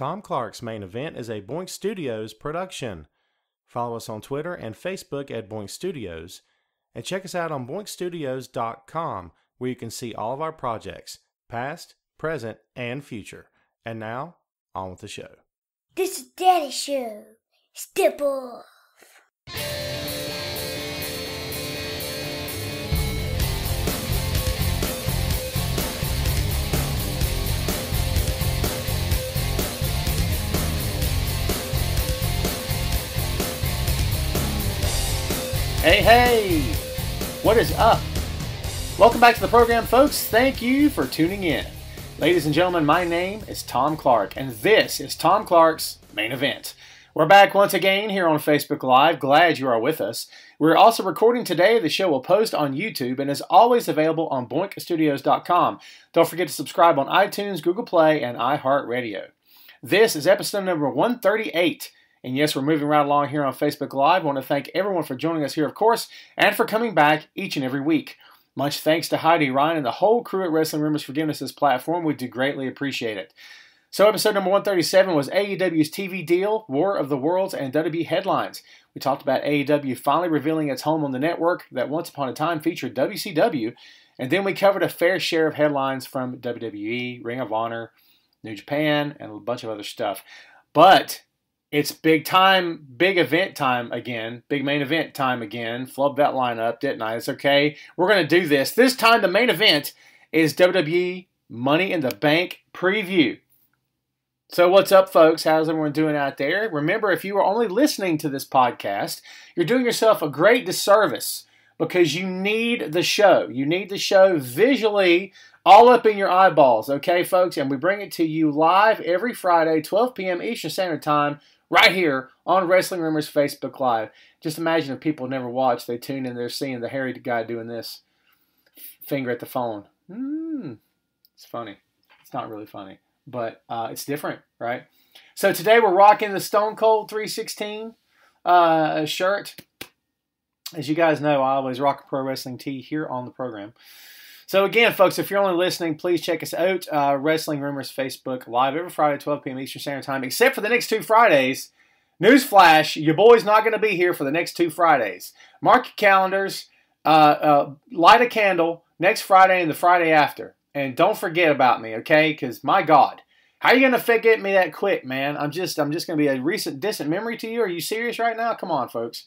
Tom Clark's Main Event is a Boink Studios production. Follow us on Twitter and Facebook at Boink Studios, and check us out on boinkstudios.com, where you can see all of our projects, past, present, and future. And now, on with the show. This is Daddy's show. Step off. Hey, what is up? Welcome back to the program, folks. Thank you for tuning in. Ladies and gentlemen, my name is Tom Clark, and this is Tom Clark's Main Event. We're back once again here on Facebook Live. Glad you are with us. We're also recording today. The show will post on YouTube and is always available on boinkstudios.com. Don't forget to subscribe on iTunes, Google Play, and iHeartRadio. This is episode number 138. And yes, we're moving right along here on Facebook Live. I want to thank everyone for joining us here, of course, and for coming back each and every week. Much thanks to Heidi, Ryan, and the whole crew at Wrestling Rumors for giving us this platform. We do greatly appreciate it. So episode number 137 was AEW's TV deal, War of the Worlds, and WWE headlines. We talked about AEW finally revealing its home on the network that once upon a time featured WCW, and then we covered a fair share of headlines from WWE, Ring of Honor, New Japan, and a bunch of other stuff. But it's big time, big event time again, big main event time again. Flubbed that line up, didn't I? It's okay. We're going to do this. This time the main event is WWE Money in the Bank preview. So what's up, folks? How's everyone doing out there? Remember, if you are only listening to this podcast, you're doing yourself a great disservice because you need the show. You need the show visually all up in your eyeballs, okay, folks? And we bring it to you live every Friday, 12 p.m. Eastern Standard Time, right here on Wrestling Rumors Facebook Live. Just imagine if people never watch, they tune in, they're seeing the hairy guy doing this, finger at the phone. It's funny. It's not really funny, but it's different, right? So today we're rocking the Stone Cold 316 shirt. As you guys know, I always rock a pro wrestling tee here on the program. So again, folks, if you're only listening, please check us out. Wrestling Rumors Facebook Live every Friday, 12 p.m. Eastern Standard Time, except for the next 2 Fridays. Newsflash, your boy's not going to be here for the next 2 Fridays. Mark your calendars, light a candle next Friday and the Friday after. And don't forget about me, okay? Because, my God, how are you going to forget me that quick, man? I'm just going to be a recent, distant memory to you. Are you serious right now? Come on, folks.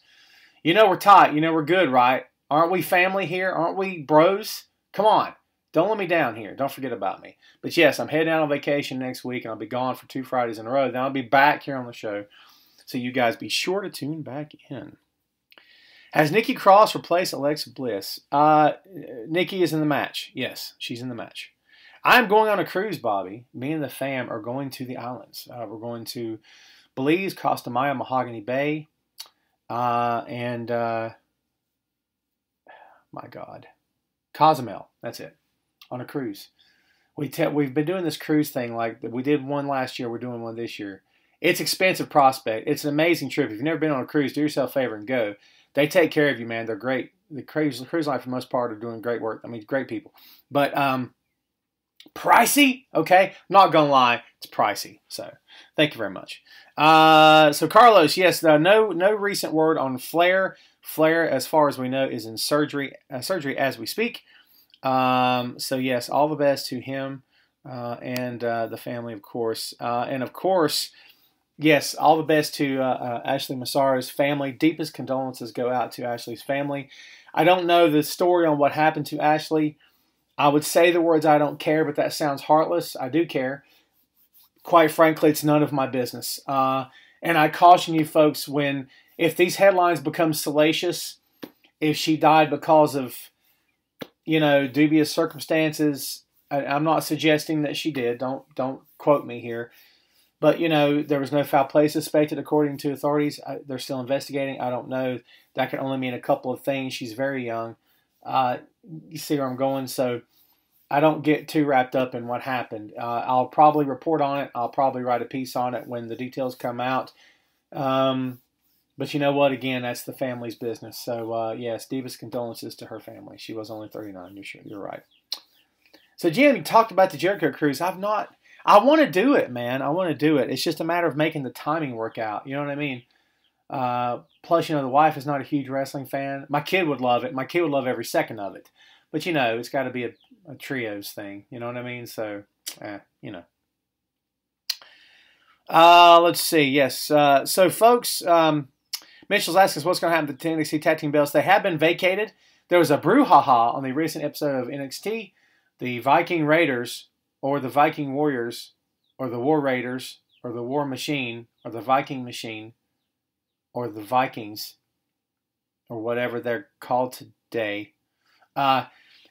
You know we're tight. You know we're good, right? Aren't we family here? Aren't we bros? Come on. Don't let me down here. Don't forget about me. But yes, I'm heading out on vacation next week, and I'll be gone for 2 Fridays in a row. Then I'll be back here on the show. So you guys be sure to tune back in. Has Nikki Cross replaced Alexa Bliss? Nikki is in the match. Yes, she's in the match. I'm going on a cruise, Bobby. Me and the fam are going to the islands. We're going to Belize, Costa Maya, Mahogany Bay, and my God, Cozumel. That's it. On a cruise. We've been doing this cruise thing like we did one last year. We're doing one this year. It's expensive prospect. It's an amazing trip. If you've never been on a cruise, do yourself a favor and go. They take care of you, man. They're great. The cruise line, for the most part, are doing great work. I mean, great people. But pricey, okay? I'm not going to lie. It's pricey. So thank you very much. So Carlos, yes, no recent word on Flair. Flair, as far as we know, is in surgery as we speak. So yes, all the best to him and the family, of course. And of course, yes, all the best to Ashley Massaro's family. Deepest condolences go out to Ashley's family. I don't know the story on what happened to Ashley. I would say the words "I don't care," but that sounds heartless. I do care. Quite frankly, it's none of my business. And I caution you folks, if these headlines become salacious, if she died because of, dubious circumstances, I'm not suggesting that she did. Don't quote me here. But, there was no foul play suspected according to authorities. They're still investigating. I don't know. That can only mean a couple of things. She's very young. You see where I'm going? So I don't get too wrapped up in what happened. I'll probably report on it. I'll probably write a piece on it when the details come out. But you know what? Again, that's the family's business. So, yes, deepest condolences to her family. She was only 39. You're right. So, Jim, you talked about the Jericho Cruise. I want to do it, man. I want to do it. It's just a matter of making the timing work out. You know what I mean? Plus, the wife is not a huge wrestling fan. My kid would love it. My kid would love every second of it. But, it's got to be a trios thing. You know what I mean? So, let's see. Yes. So, folks, Mitchell's asking us what's going to happen to the NXT Tag Team belts. They have been vacated. There was a brouhaha on the recent episode of NXT. The Viking Raiders, or the Viking Warriors, or the War Raiders, or the War Machine, or the Viking Machine, or the Vikings, or whatever they're called today,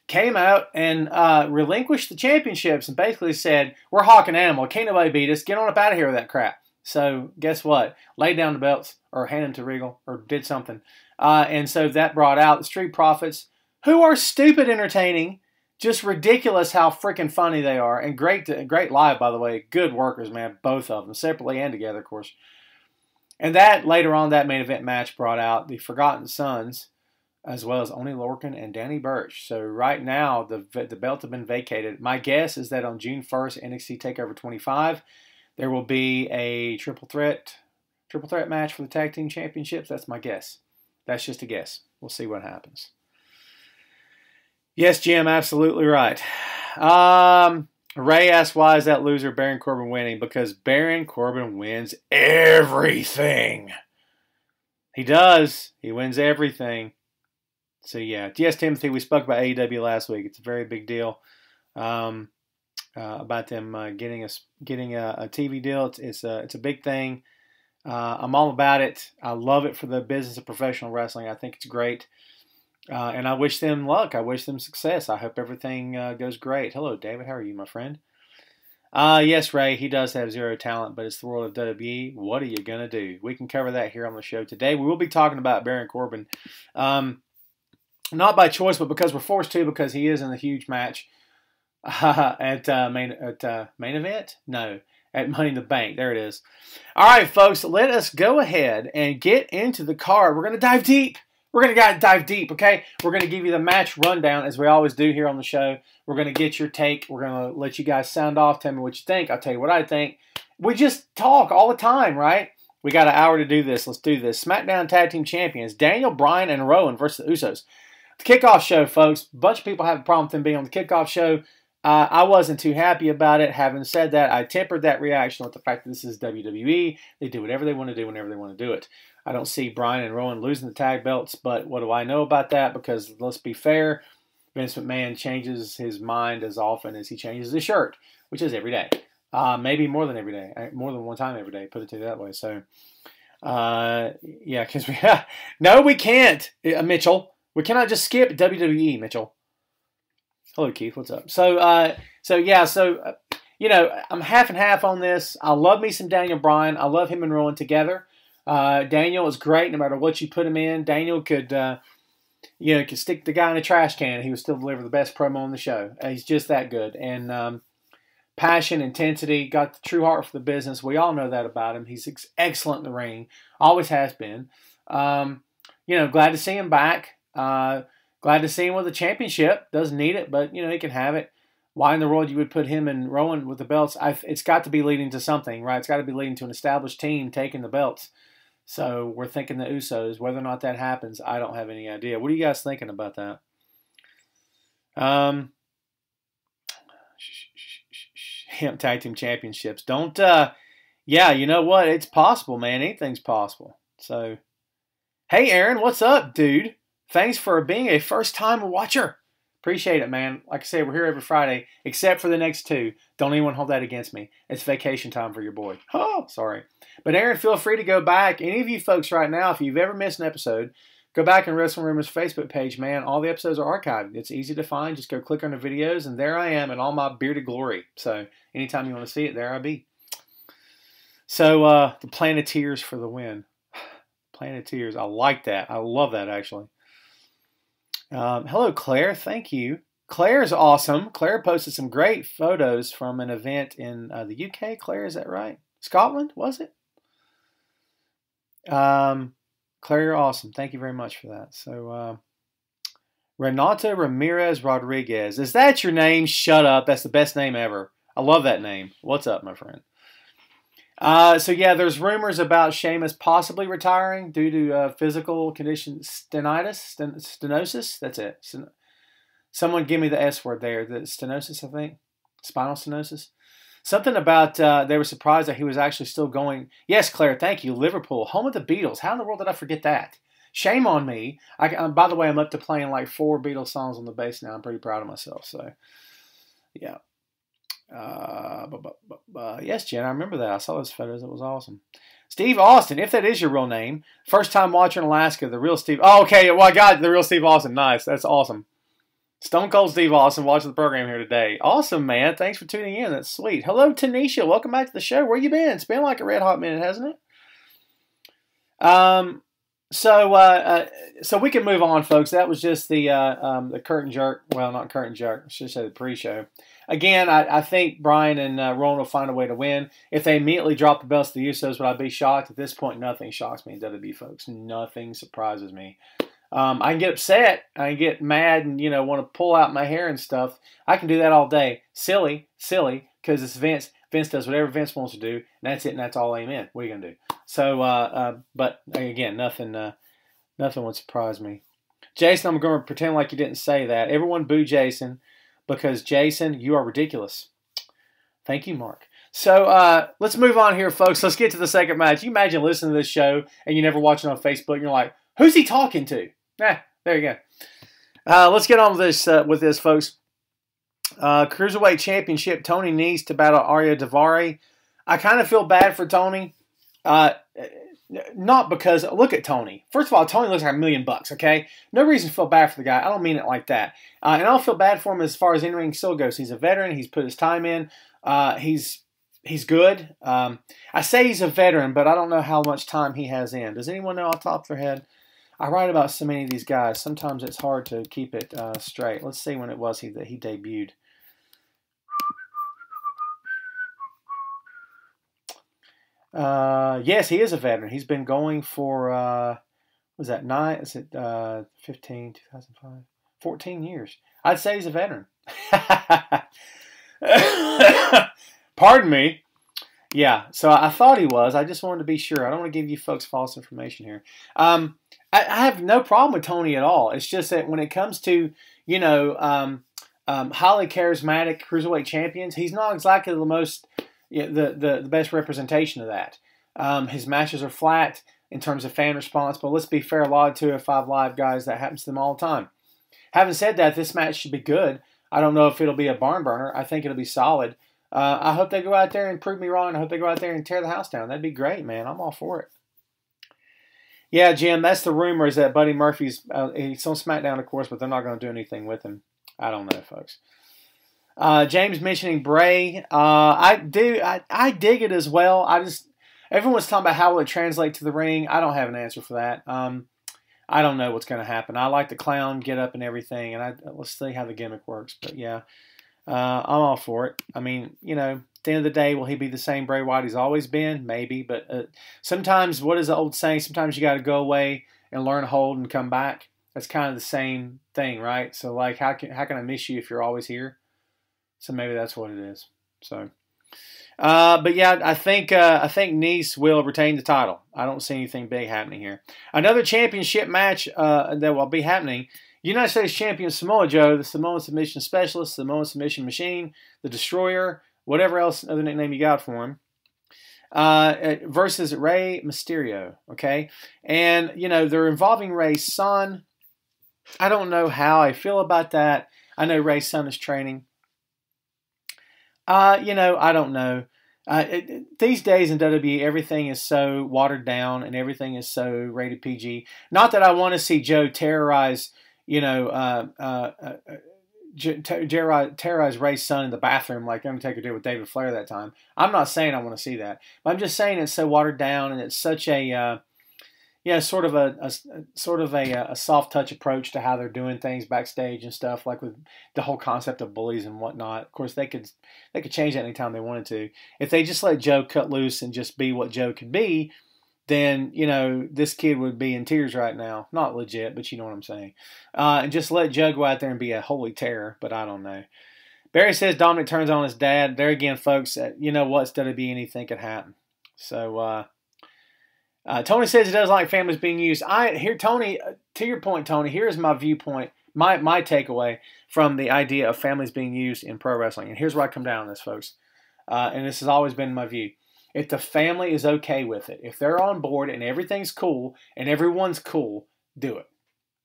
came out and relinquished the championships and basically said, we're Hawk and Animal. Can't nobody beat us. Get on up out of here with that crap. So guess what? Laid down the belts or handed them to Regal or did something. And so that brought out the Street Profits, who are stupid entertaining. Just ridiculous how freaking funny they are. And great live, by the way. Good workers, man. Both of them. Separately and together, of course. And that, later on, that main event match brought out the Forgotten Sons, as well as Oney Lorcan and Danny Burch. So right now, the belts have been vacated. My guess is that on June 1st, NXT TakeOver 25, there will be a triple threat match for the Tag Team Championships. That's my guess. That's just a guess. We'll see what happens. Yes, Jim, absolutely right. Ray asks, why is that loser Baron Corbin winning? Because Baron Corbin wins everything. He does. He wins everything. So, yeah. Yes, Timothy, we spoke about AEW last week. It's a very big deal about them getting a TV deal. It's a big thing. I'm all about it. I love it for the business of professional wrestling. I think it's great. And I wish them luck. I wish them success. I hope everything goes great. Hello, David. How are you, my friend? Yes, Ray, he does have zero talent, but it's the world of WWE. What are you going to do? We can cover that here on the show today. We will be talking about Baron Corbin. Not by choice, but because we're forced to, because he is in a huge match at main event? No, at Money in the Bank. There it is. All right, folks, let us go ahead and get into the card. We're going to dive deep. We're going to dive deep, okay? We're going to give you the match rundown, as we always do here on the show. We're going to get your take. We're going to let you guys sound off, tell me what you think. I'll tell you what I think. We just talk all the time, right? We got an hour to do this. Let's do this. SmackDown Tag Team Champions, Daniel Bryan and Rowan versus the Usos. The kickoff show, folks. A bunch of people have a problem with them being on the kickoff show. I wasn't too happy about it. Having said that, I tempered that reaction with the fact that this is WWE. They do whatever they want to do whenever they want to do it. I don't see Bryan and Rowan losing the tag belts, but what do I know about that? Because let's be fair, Vince McMahon changes his mind as often as he changes his shirt, which is every day. Maybe more than every day. More than one time every day, put it to you that way. So, yeah, because no, we can't, Mitchell. We cannot just skip WWE, Mitchell. Hello, Keith. What's up? So, I'm half and half on this. I love me some Daniel Bryan. I love him and Rowan together. Daniel is great no matter what you put him in. Daniel could stick the guy in a trash can and he would still deliver the best promo on the show. He's just that good. And passion, intensity, got the true heart for the business. We all know that about him. He's excellent in the ring. Always has been. Glad to see him back. Glad to see him with a championship. Doesn't need it, but, he can have it. Why in the world you would put him and Rowan with the belts? It's got to be leading to something, right? It's got to be leading to an established team taking the belts. So we're thinking the Usos. Whether or not that happens, I don't have any idea. What are you guys thinking about that? Tag Team Championships. Don't, yeah, you know what? It's possible, man. Anything's possible. So, hey, Aaron, what's up, dude? Thanks for being a first-time watcher. Appreciate it, man. Like I said, we're here every Friday, except for the next two. Don't anyone hold that against me. It's vacation time for your boy. Oh, sorry. But Aaron, feel free to go back. Any of you folks right now, if you've ever missed an episode, go back on Wrestling Rumors Facebook page, man. All the episodes are archived. It's easy to find. Just go click on the videos, and there I am in all my bearded glory. So anytime you want to see it, there I be. So the Planeteers for the win. Planeteers. I like that. I love that, actually. Hello, Claire. Thank you. Claire's awesome. Claire posted some great photos from an event in the UK. Claire, is that right? Scotland, was it? Claire, you're awesome. Thank you very much for that. So, Renato Ramirez Rodriguez. Is that your name? Shut up. That's the best name ever. I love that name. What's up, my friend? So yeah, there's rumors about Sheamus possibly retiring due to physical condition, stenosis. That's it. Someone give me the S word there. The stenosis, I think. Spinal stenosis. Something about they were surprised that he was actually still going. Yes, Claire, thank you. Liverpool, home of the Beatles. How in the world did I forget that? Shame on me. By the way, I'm up to playing like 4 Beatles songs on the bass now. I'm pretty proud of myself. So, yeah. Yes, Jen, I remember that. I saw those photos. It was awesome. Steve Austin, if that is your real name. First time watching Alaska, the real Steve. Oh, okay. Well, I got the real Steve Austin. Nice. That's awesome. Stone Cold Steve Austin watching the program here today. Awesome, man. Thanks for tuning in. That's sweet. Hello, Tanisha. Welcome back to the show. Where you been? It's been like a red hot minute, hasn't it? So we can move on, folks. That was just the curtain jerk. Well, not curtain jerk. I should say the pre-show. Again, I think Brian and Rowan will find a way to win. If they immediately drop the belts to the Usos, would I be shocked? At this point, nothing shocks me in WWE, folks. Nothing surprises me. I can get upset. I can get mad and, want to pull out my hair and stuff. I can do that all day. Silly, because it's Vince. Vince does whatever Vince wants to do, and that's it, and that's all. Amen. What are you going to do? So, but again, nothing would surprise me. Jason, I'm going to pretend like you didn't say that. Everyone boo Jason because, Jason, you are ridiculous. Thank you, Mark. So let's move on here, folks. Let's get to the second match. You imagine listening to this show and you never watch it on Facebook, and you're like, who's he talking to? There you go. Let's get on with this, folks. Cruiserweight Championship, Tony Nese to battle Arya Daivari. I kind of feel bad for Tony. Not because, look at Tony. First of all, Tony looks like $1,000,000, okay? No reason to feel bad for the guy. I don't mean it like that. And I don't feel bad for him as far as in-ring skill goes. He's a veteran. He's put his time in. He's good. I say he's a veteran, but I don't know how much time he has in. Does anyone know off the top of their head? I write about so many of these guys. Sometimes it's hard to keep it straight. Let's see when it was that he debuted. Yes, he is a veteran. He's been going for, was that 15, 2005? 14 years. I'd say he's a veteran. Pardon me. Yeah, so I thought he was. I just wanted to be sure. I don't want to give you folks false information here. I have no problem with Tony at all. It's just that when it comes to, highly charismatic cruiserweight champions, he's not exactly the most, the best representation of that. His matches are flat in terms of fan response, but let's be fair, a lot of 205 Live guys, that happens to them all the time. Having said that, this match should be good. I don't know if it'll be a barn burner. I think it'll be solid. I hope they go out there and prove me wrong. I hope they go out there and tear the house down. That'd be great, man. I'm all for it. Yeah, Jim, that's the rumor, is that Buddy Murphy's he's on SmackDown, of course, but they're not going to do anything with him. I don't know, folks. James mentioning Bray. I dig it as well. Everyone's talking about how will it translate to the ring. I don't have an answer for that. I don't know what's going to happen. I like the clown get up and everything, and let's see how the gimmick works. But yeah, I'm all for it. I mean, at the end of the day, will he be the same Bray Wyatt he's always been? Maybe, but sometimes, what is the old saying? Sometimes you got to go away and learn to hold and come back. That's kind of the same thing, right? So, like, how can I miss you if you're always here? So maybe that's what it is. So, but yeah, I think Nese will retain the title. I don't see anything big happening here. Another championship match that will be happening. United States Champion Samoa Joe, the Samoan Submission Specialist, Samoan Submission Machine, the Destroyer, whatever else other nickname you got for him, versus Rey Mysterio. Okay, and they're involving Rey's son. I don't know how I feel about that. I know Rey's son is training. I don't know. These days in WWE, everything is so watered down and everything is so rated PG. Not that I want to see Joe terrorize, terrorize Rey's son in the bathroom like Undertaker did with David Flair that time. I'm not saying I want to see that. But I'm just saying it's so watered down and it's such a sort of a soft touch approach to how they're doing things backstage and stuff, like with the whole concept of bullies and whatnot. Of course, they could change that anytime they wanted to. If they just let Joe cut loose and just be what Joe could be, then this kid would be in tears right now. Not legit, but you know what I'm saying. And just let Joe go out there and be a holy terror. But I don't know. Barry says Dominic turns on his dad. There again, folks, you know what? It's WWE, anything could happen. So, Tony says he doesn't like families being used. Tony, to your point, Tony, here's my viewpoint, my takeaway from the idea of families being used in pro wrestling. And here's where I come down on this, folks. And this has always been my view. If the family is okay with it, if they're on board and everything's cool and everyone's cool, do it.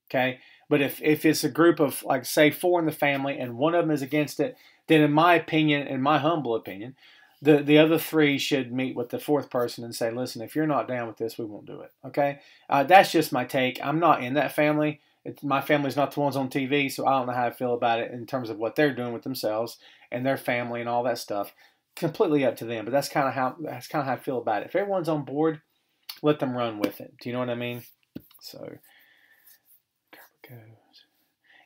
Okay? But if it's a group of, like, say, 4 in the family and one of them is against it, then in my opinion, in my humble opinion, the other 3 should meet with the 4th person and say, listen, if you're not down with this, we won't do it. Okay? That's just my take. I'm not in that family. My family's not the ones on TV, so I don't know how I feel about it in terms of what they're doing with themselves and their family and all that stuff. Completely up to them. But that's kind of how I feel about it. If everyone's on board, let them run with it. Do you know what I mean? So,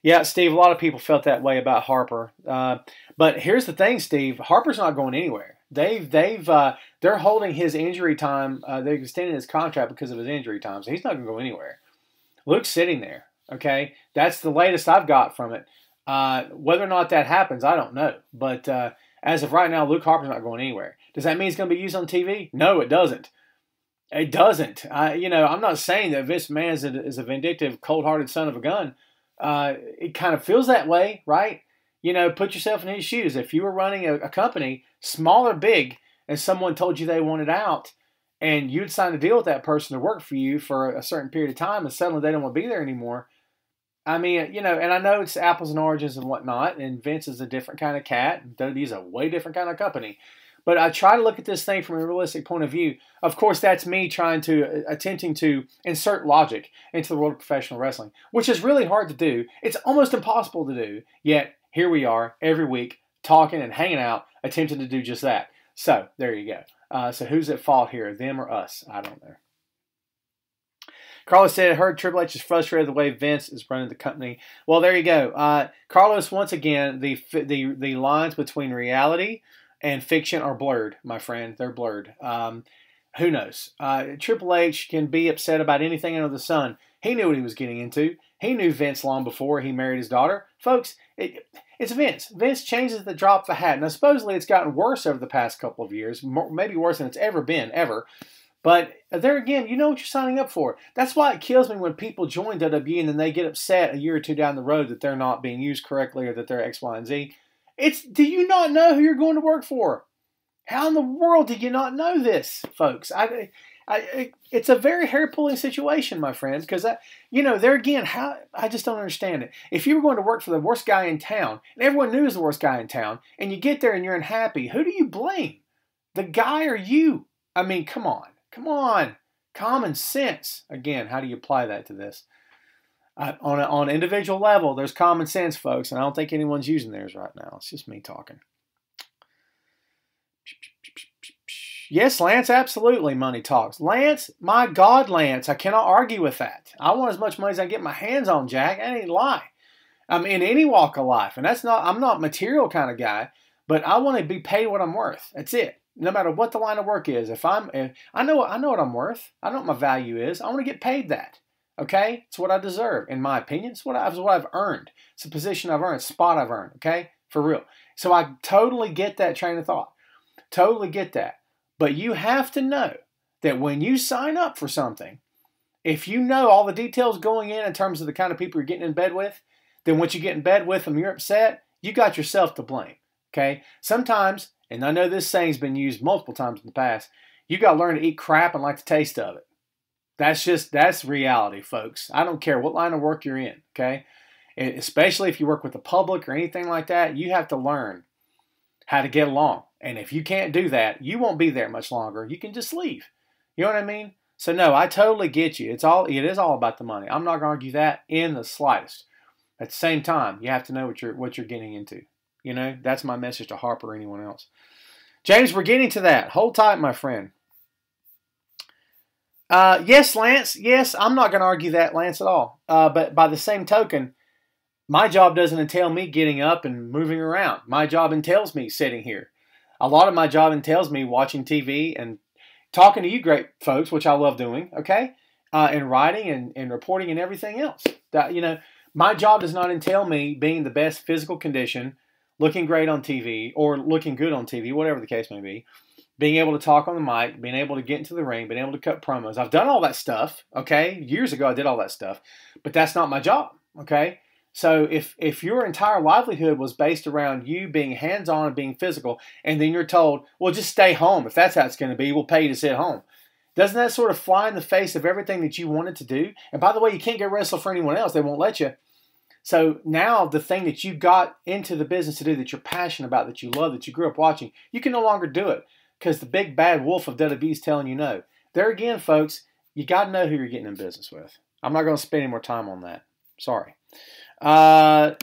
yeah, Steve, a lot of people felt that way about Harper. But here's the thing, Steve. Harper's not going anywhere. They're holding his injury time. They're extending his contract because of his injury time, so he's not going to go anywhere. Luke's sitting there. Okay, that's the latest I've got from it. Whether or not that happens, I don't know. But as of right now, Luke Harper's not going anywhere. Does that mean he's going to be used on TV? No, it doesn't. It doesn't. I'm not saying that Vince McMahon is a vindictive, cold-hearted son of a gun. It kind of feels that way, right? Put yourself in his shoes. If you were running a company, small or big, and someone told you they wanted out, and you'd sign a deal with that person to work for you for a certain period of time, and suddenly they don't want to be there anymore. I mean, and I know it's apples and oranges and whatnot, and Vince is a different kind of cat, and WWE's a way different kind of company. But I try to look at this thing from a realistic point of view. Of course, that's me attempting to insert logic into the world of professional wrestling, which is really hard to do. It's almost impossible to do, yet here we are every week talking and hanging out, attempting to do just that. So there you go. So who's at fault here, them or us? I don't know. Carlos said, I heard Triple H is frustrated the way Vince is running the company. Well, there you go. Carlos, once again, the lines between reality and fiction are blurred, my friend. They're blurred. Who knows? Triple H can be upset about anything under the sun. He knew what he was getting into. He knew Vince long before he married his daughter. Folks, it's Vince. Vince changes the drop of a hat. Now, supposedly it's gotten worse over the past couple of years, maybe worse than it's ever been, ever. But there again, you know what you're signing up for. That's why it kills me when people join WWE and then they get upset a year or two down the road that they're not being used correctly or that they're X, Y, and Z. Do you not know who you're going to work for? How in the world do you not know this, folks? It's a very hair-pulling situation, my friends, because, there again, I just don't understand it. If you were going to work for the worst guy in town, and everyone knew he was the worst guy in town, and you get there and you're unhappy, who do you blame? The guy or you? I mean, come on. Come on. Common sense. Again, how do you apply that to this? On an individual level, there's common sense, folks, and I don't think anyone's using theirs right now. It's just me talking. Yes, Lance, absolutely, money talks. Lance, my God, Lance, I cannot argue with that. I want as much money as I can get my hands on, Jack. That ain't a lie. I'm in any walk of life, and I'm not a material kind of guy, but I want to be paid what I'm worth. That's it. No matter what the line of work is, I know what I'm worth. I know what my value is. I want to get paid that. Okay? It's what I deserve, in my opinion. It's what I've earned. It's a position I've earned, a spot I've earned. Okay? For real. So I totally get that train of thought. Totally get that. But you have to know that when you sign up for something, if you know all the details going in terms of the kind of people you're getting in bed with, then once you get in bed with them, you're upset, you got yourself to blame. Okay? Sometimes, and I know this saying's been used multiple times in the past, you got to learn to eat crap and like the taste of it. That's reality, folks. I don't care what line of work you're in, okay? And especially if you work with the public or anything like that, you have to learn how to get along. And if you can't do that, you won't be there much longer. You can just leave. You know what I mean? So no, I totally get you. It is all about the money. I'm not going to argue that in the slightest. At the same time, you have to know what you're getting into. You know, that's my message to Harper or anyone else. James, we're getting to that. Hold tight, my friend. Yes, Lance. Yes, I'm not going to argue that, Lance, at all. But by the same token, my job doesn't entail me getting up and moving around. My job entails me sitting here. A lot of my job entails me watching TV and talking to you great folks, which I love doing, okay? And writing and reporting and everything else. My job does not entail me being in the best physical condition, looking great on TV or looking good on TV, whatever the case may be, being able to talk on the mic, being able to get into the ring, being able to cut promos. I've done all that stuff, okay? Years ago I did all that stuff, but that's not my job, okay? So if your entire livelihood was based around you being hands-on and being physical, and then you're told, well, just stay home. If that's how it's going to be, we'll pay you to sit home. Doesn't that sort of fly in the face of everything that you wanted to do? And by the way, you can't go wrestle for anyone else. They won't let you. So now the thing that you got into the business to do, that you're passionate about, that you love, that you grew up watching, you can no longer do it because the big bad wolf of WWE is telling you no. There again, folks, you got to know who you're getting in business with. I'm not going to spend any more time on that. Sorry. All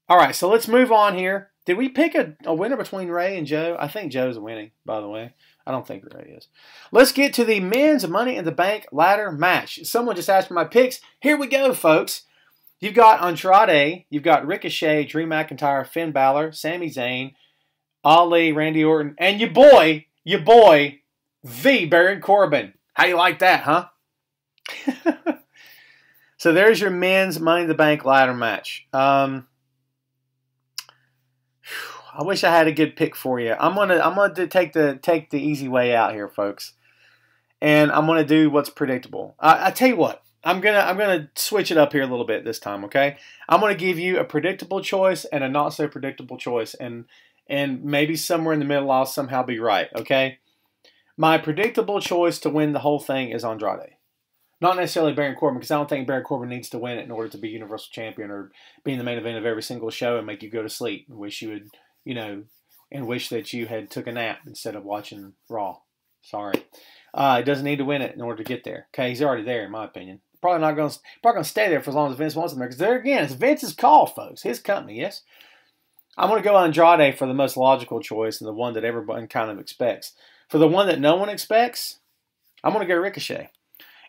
right, so let's move on here. Did we pick a winner between Ray and Joe? I think Joe's winning, by the way. I don't think Ray is. Let's get to the men's Money in the Bank ladder match. Someone just asked for my picks. Here we go, folks. You've got Andrade, you've got Ricochet, Drew McIntyre, Finn Balor, Sami Zayn, Ali, Randy Orton, and your boy, the Baron Corbin. How you like that, huh? So there's your men's Money in the Bank ladder match. I wish I had a good pick for you. I'm gonna take the easy way out here, folks, and I'm gonna do what's predictable. I tell you what, I'm gonna switch it up here a little bit this time. Okay, I'm gonna give you a predictable choice and a not so predictable choice, and maybe somewhere in the middle I'll somehow be right. Okay, my predictable choice to win the whole thing is Andrade. Not necessarily Baron Corbin, because I don't think Baron Corbin needs to win it in order to be Universal Champion or be in the main event of every single show and make you go to sleep and wish you would, and wish that you had took a nap instead of watching Raw. Sorry. He doesn't need to win it in order to get there. Okay, he's already there, in my opinion. Probably going to stay there for as long as Vince wants him there, because there again, it's Vince's call, folks. His company, yes? I'm going to go Andrade for the most logical choice and the one that everyone kind of expects. For the one that no one expects, I'm going to go Ricochet.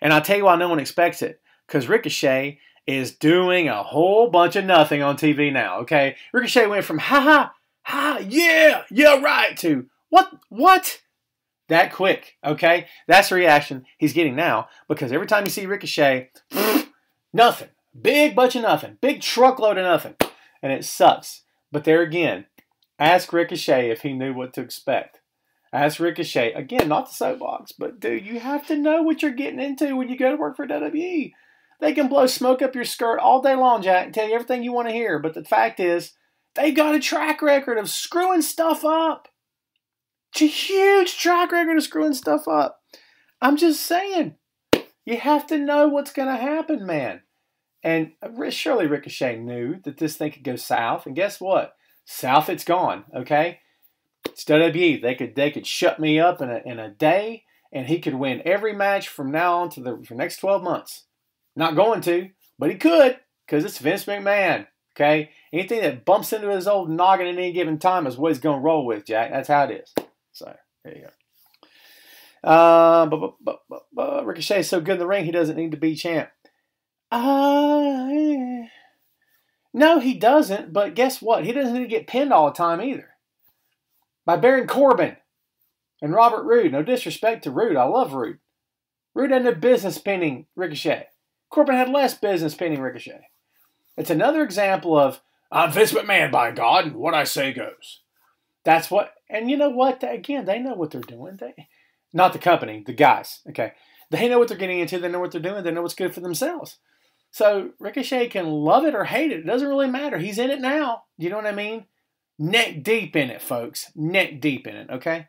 And I'll tell you why no one expects it. Because Ricochet is doing a whole bunch of nothing on TV now, okay? Ricochet went from yeah, right, to what? That quick, okay? That's the reaction he's getting now. Because every time you see Ricochet, nothing. Big bunch of nothing. Big truckload of nothing. And it sucks. But there again, ask Ricochet if he knew what to expect. Ask Ricochet, again, not the soapbox, but dude, you have to know what you're getting into when you go to work for WWE. They can blow smoke up your skirt all day long, Jack, and tell you everything you want to hear. But the fact is, they've got a track record of screwing stuff up. It's a huge track record of screwing stuff up. I'm just saying, you have to know what's going to happen, man. And surely Ricochet knew that this thing could go south. And guess what? South it's gone, okay? It's WWE. They could shut me up in a day, and he could win every match from now on for the next 12 months. Not going to, but he could, because it's Vince McMahon. Okay? Anything that bumps into his old noggin at any given time is what he's going to roll with, Jack. That's how it is. So, there you go. Ricochet is so good in the ring, he doesn't need to be champ. No, he doesn't, but guess what? He doesn't need to get pinned all the time either. By Baron Corbin and Robert Roode. No disrespect to Roode. I love Roode. Roode had no business pinning Ricochet. Corbin had less business pinning Ricochet. It's another example of, I'm Vince McMahon, by God, and what I say goes. That's what, and you know what? Again, they know what they're doing. Not the company, the guys, okay? They know what they're getting into. They know what they're doing. They know what's good for themselves. So Ricochet can love it or hate it. It doesn't really matter. He's in it now. You know what I mean? Neck deep in it, folks. Neck deep in it, okay?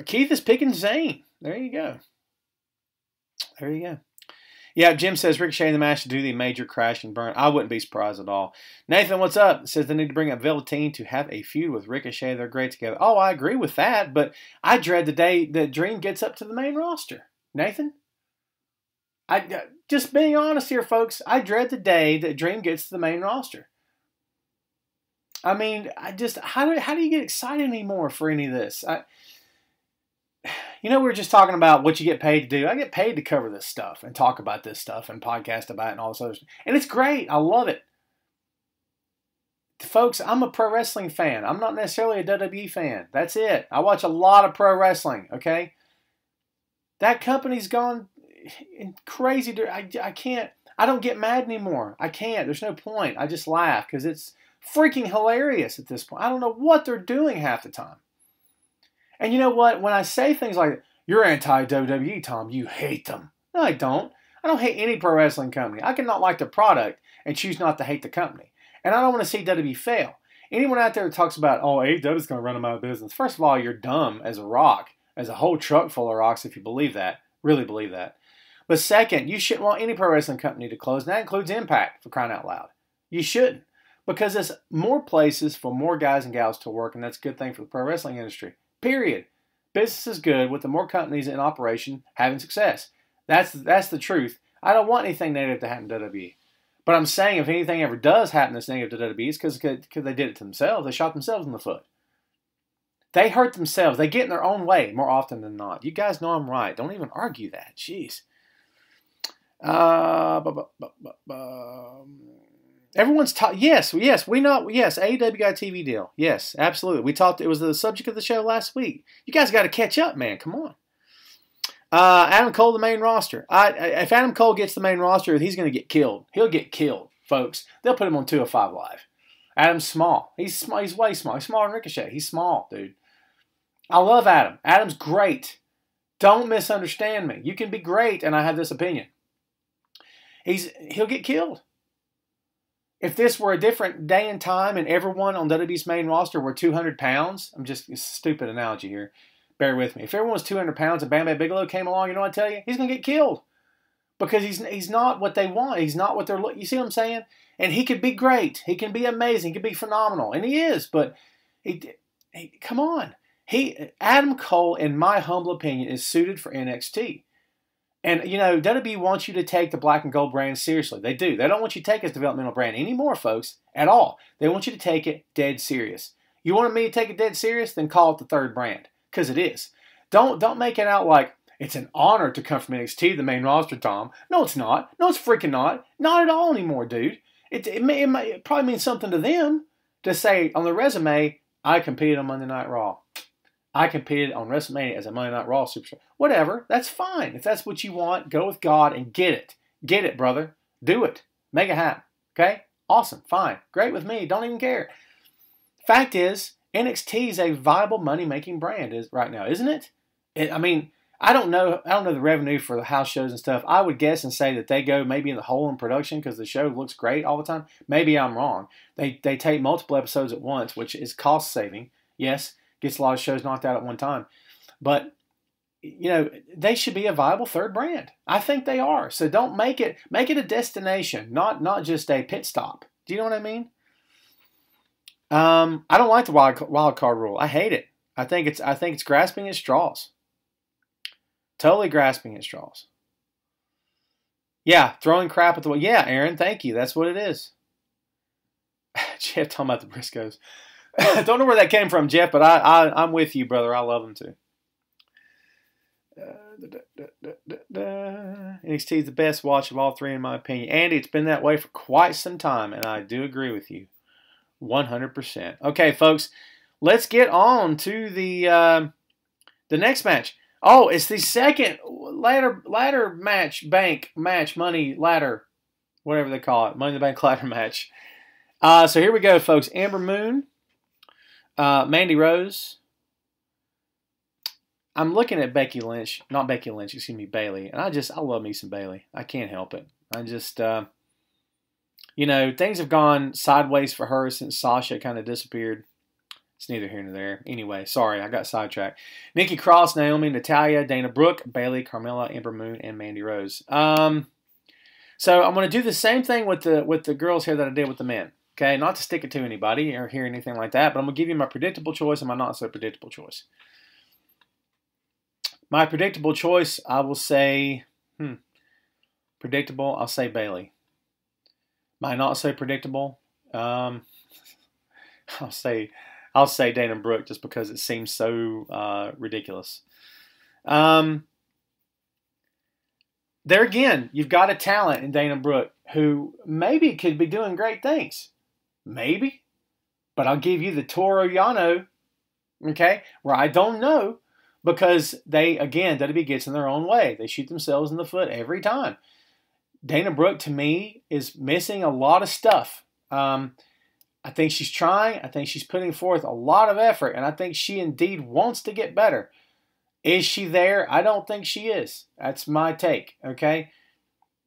Keith is picking Zayn. There you go. There you go. Yeah, Jim says Ricochet in the match to do the major crash and burn. I wouldn't be surprised at all. Nathan, what's up? Says they need to bring up Velveteen to have a feud with Ricochet. They're great together. Oh, I agree with that, but I dread the day that Dream gets up to the main roster. Nathan? Just being honest here, folks, I dread the day that Dream gets to the main roster. I mean, how do you get excited anymore for any of this? We were just talking about what you get paid to do. I get paid to cover this stuff and talk about this stuff and podcast about it and all this other stuff. And it's great. I love it. Folks, I'm a pro wrestling fan. I'm not necessarily a WWE fan. That's it. I watch a lot of pro wrestling, okay? That company's gone crazy. I can't. I don't get mad anymore. I can't. There's no point. I just laugh because it's freaking hilarious at this point. I don't know what they're doing half the time. And you know what? When I say things like, you're anti-WWE, Tom, you hate them. No, I don't. I don't hate any pro wrestling company. I can not like the product and choose not to hate the company. And I don't want to see WWE fail. Anyone out there that talks about, oh, AEW's going to run them out of business. First of all, you're dumb as a rock, as a whole truck full of rocks if you believe that, really believe that. But second, you shouldn't want any pro wrestling company to close, and that includes Impact, for crying out loud. You shouldn't, because there's more places for more guys and gals to work, and that's a good thing for the pro wrestling industry, period. Business is good with the more companies in operation having success. That's the truth. I don't want anything negative to happen to WWE. But I'm saying if anything ever does happen that's negative to WWE, it's because they did it to themselves. They shot themselves in the foot. They hurt themselves. They get in their own way more often than not. You guys know I'm right. Don't even argue that. Jeez. Everyone's talking. Yes, we know. Yes, AEW got a TV deal. Yes, absolutely. We talked. It was the subject of the show last week. You guys got to catch up, man. Come on. Adam Cole, the main roster. If Adam Cole gets the main roster, he's going to get killed. He'll get killed, folks. They'll put him on 205 Live. Adam's small. He's small. He's way small. He's smaller than Ricochet. He's small, dude. I love Adam. Adam's great. Don't misunderstand me. You can be great, and I have this opinion. He'll get killed. If this were a different day and time and everyone on WWE's main roster were 200 pounds, it's a stupid analogy here. Bear with me. If everyone was 200 pounds and Bam Bam Bigelow came along, you know what I tell you? He's going to get killed. Because he's not what they want. He's not what they're looking. You see what I'm saying? And he could be great. He can be amazing. He can be phenomenal. And he is. But come on. Adam Cole, in my humble opinion, is suited for NXT. And, you know, WWE wants you to take the black and gold brand seriously. They do. They don't want you to take his developmental brand anymore, folks, at all. They want you to take it dead serious. You want me to take it dead serious? Then call it the third brand. Because it is. Don't make it out like it's an honor to come from NXT, the main roster, Tom. No, it's not. No, it's freaking not. Not at all anymore, dude. It probably means something to them to say on the resume, I competed on Monday Night Raw. I competed on WrestleMania as a Monday Night Raw superstar. Whatever. That's fine. If that's what you want, go with God and get it. Get it, brother. Do it. Make it happen. Okay? Awesome. Fine. Great with me. Don't even care. Fact is, NXT is a viable money-making brand right now, isn't it? I don't know the revenue for the house shows and stuff. I would guess and say that they go maybe in the hole in production because the show looks great all the time. Maybe I'm wrong. They tape multiple episodes at once, which is cost-saving. Yes, gets a lot of shows knocked out at one time. But, you know, they should be a viable third brand. I think they are. So don't make it a destination, not just a pit stop. Do you know what I mean? I don't like the wild card rule. I hate it. I think it's grasping at straws. Totally grasping at straws. Yeah, throwing crap at the wall. Yeah, Aaron, thank you. That's what it is. Jeff talking about the Briscoes. Don't know where that came from, Jeff, but I'm with you, brother. I love them too. NXT is the best watch of all three, in my opinion. Andy, it's been that way for quite some time, and I do agree with you. 100%. Okay, folks, let's get on to the next match. Oh, it's the second ladder match, bank match, money ladder, whatever they call it, Money in the Bank ladder match. So here we go, folks. Amber Moon, Mandy Rose. I'm looking at Bailey, and I love me some Bailey. I can't help it. I just, you know, things have gone sideways for her since Sasha kind of disappeared. It's neither here nor there. Anyway, sorry, I got sidetracked. Nikki Cross, Naomi, Natalya, Dana Brooke, Bailey, Carmella, Amber Moon, and Mandy Rose. So I'm going to do the same thing with the girls here that I did with the men. Okay, not to stick it to anybody or hear anything like that, but I'm going to give you my predictable choice and my not so predictable choice. My predictable choice, I will say, predictable, I'll say Bailey. My not so predictable, I'll say Dana Brooke just because it seems so ridiculous. There again, you've got a talent in Dana Brooke who maybe could be doing great things. Maybe. But I'll give you the Toro Yano, okay, where I don't know because WWE gets in their own way. They shoot themselves in the foot every time. Dana Brooke, to me, is missing a lot of stuff. I think she's trying. I think she's putting forth a lot of effort, and I think she indeed wants to get better. Is she there? I don't think she is. That's my take, okay?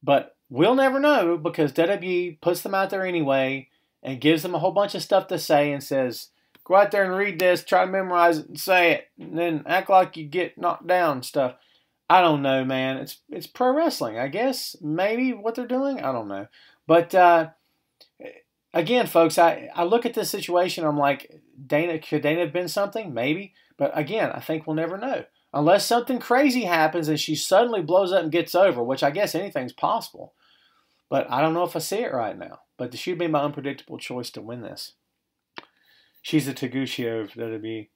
But we'll never know because WWE puts them out there anyway and gives them a whole bunch of stuff to say and says, go out there and read this, try to memorize it and say it, and then act like you get knocked down and stuff. I don't know, man. It's pro wrestling, I guess. Maybe what they're doing. I don't know. But again, folks, I look at this situation. I'm like, could Dana have been something? Maybe. But again, I think we'll never know. Unless something crazy happens and she suddenly blows up and gets over, which I guess anything's possible. But I don't know if I see it right now. But she'd be my unpredictable choice to win this. She's the Taguchi of WWE.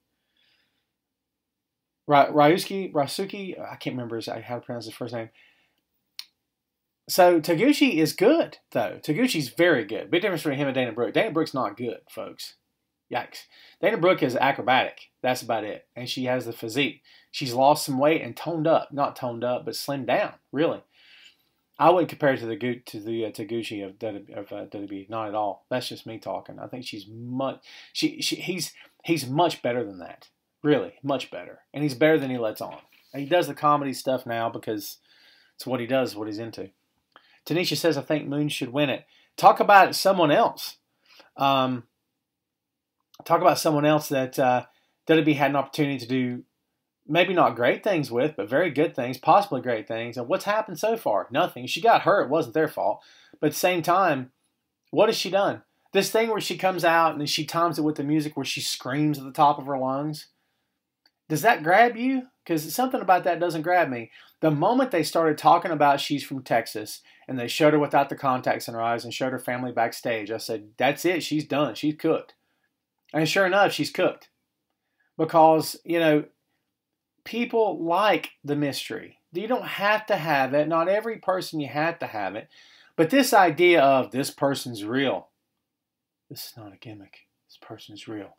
Rasuki, I can't remember how to pronounce his first name. So Taguchi is good, though. Taguchi's very good. Big difference between him and Dana Brooke. Dana Brooke's not good, folks. Yikes. Dana Brooke is acrobatic. That's about it. And she has the physique. She's lost some weight and toned up. Not toned up, but slimmed down, really. I wouldn't compare it to the Taguchi of WWE. Not at all. That's just me talking. I think he's much better than that. Really, much better. And he's better than he lets on. And he does the comedy stuff now because it's what he does, what he's into. Tanisha says, I think Moon should win it. Talk about someone else. Talk about someone else that WWE had an opportunity to do maybe not great things with, but very good things, possibly great things. And what's happened so far? Nothing. She got hurt. It wasn't their fault. But at the same time, what has she done? This thing where she comes out and she times it with the music where she screams at the top of her lungs. Does that grab you? Because something about that doesn't grab me. The moment they started talking about she's from Texas and they showed her without the contacts in her eyes and showed her family backstage, I said, that's it. She's done. She's cooked. And sure enough, she's cooked. Because, people like the mystery. You don't have to have it. Not every person you have to have it. But this idea of this person's real. This is not a gimmick. This person's real.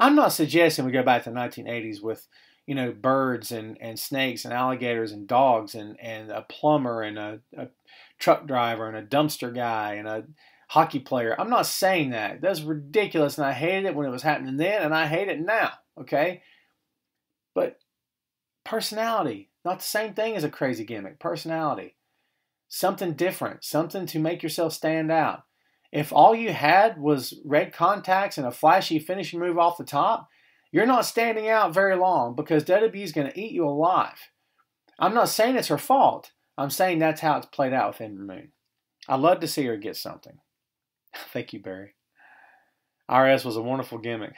I'm not suggesting we go back to the 1980s with, birds and snakes and alligators and dogs and a plumber and a truck driver and a dumpster guy and a hockey player. I'm not saying that. That's ridiculous, and I hated it when it was happening then, and I hate it now, okay? But personality, not the same thing as a crazy gimmick. Personality. Something different. Something to make yourself stand out. If all you had was red contacts and a flashy finishing move off the top, you're not standing out very long because WWE is going to eat you alive. I'm not saying it's her fault. I'm saying that's how it's played out with Ember Moon. I'd love to see her get something. Thank you, Barry. RS was a wonderful gimmick.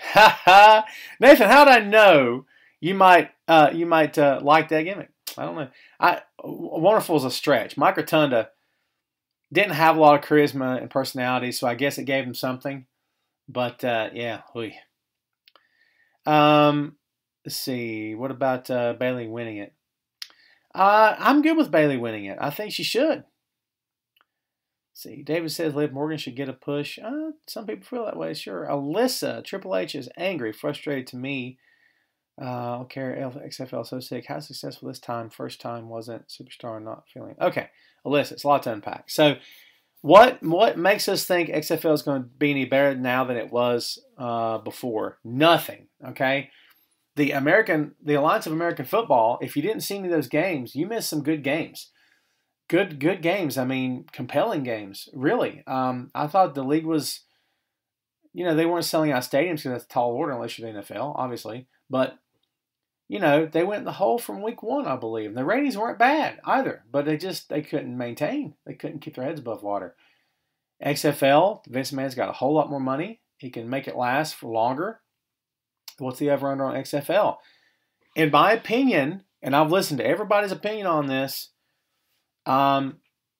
Nathan, how did I know you might like that gimmick? I don't know. Wonderful is a stretch. Mike Rotunda didn't have a lot of charisma and personality, so I guess it gave him something. But, yeah. Let's see. What about Bayley winning it? I'm good with Bayley winning it. I think she should. Let's see. David says Liv Morgan should get a push. Some people feel that way, sure. Alyssa, Triple H is angry, frustrated to me. Okay, XFL so sick. How successful this time? First time wasn't superstar not feeling. Okay, Alyssa, it's a lot to unpack. So, what makes us think XFL is going to be any better now than it was before? Nothing. Okay, the Alliance of American Football. If you didn't see any of those games, you missed some good games. Good games. I mean, compelling games. Really. I thought the league was. They weren't selling out stadiums because that's a tall order unless you're the NFL, obviously. But they went in the hole from week one, I believe. And the ratings weren't bad either, but they couldn't maintain. They couldn't keep their heads above water. XFL, Vince McMahon's got a whole lot more money. He can make it last for longer. What's the over-under on XFL? In my opinion, and I've listened to everybody's opinion on this,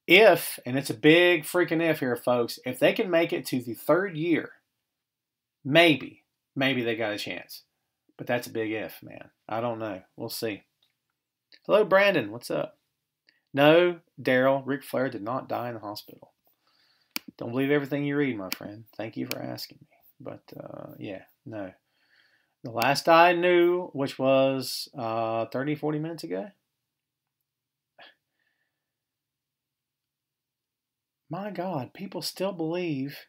if, and it's a big freaking if here, folks, if they can make it to the third year, maybe they got a chance. But that's a big if, man. I don't know. We'll see. Hello, Brandon. What's up? No, Daryl, Ric Flair did not die in the hospital. Don't believe everything you read, my friend. Thank you for asking me. But, yeah, no. The last I knew, which was 30, 40 minutes ago. My God, people still believe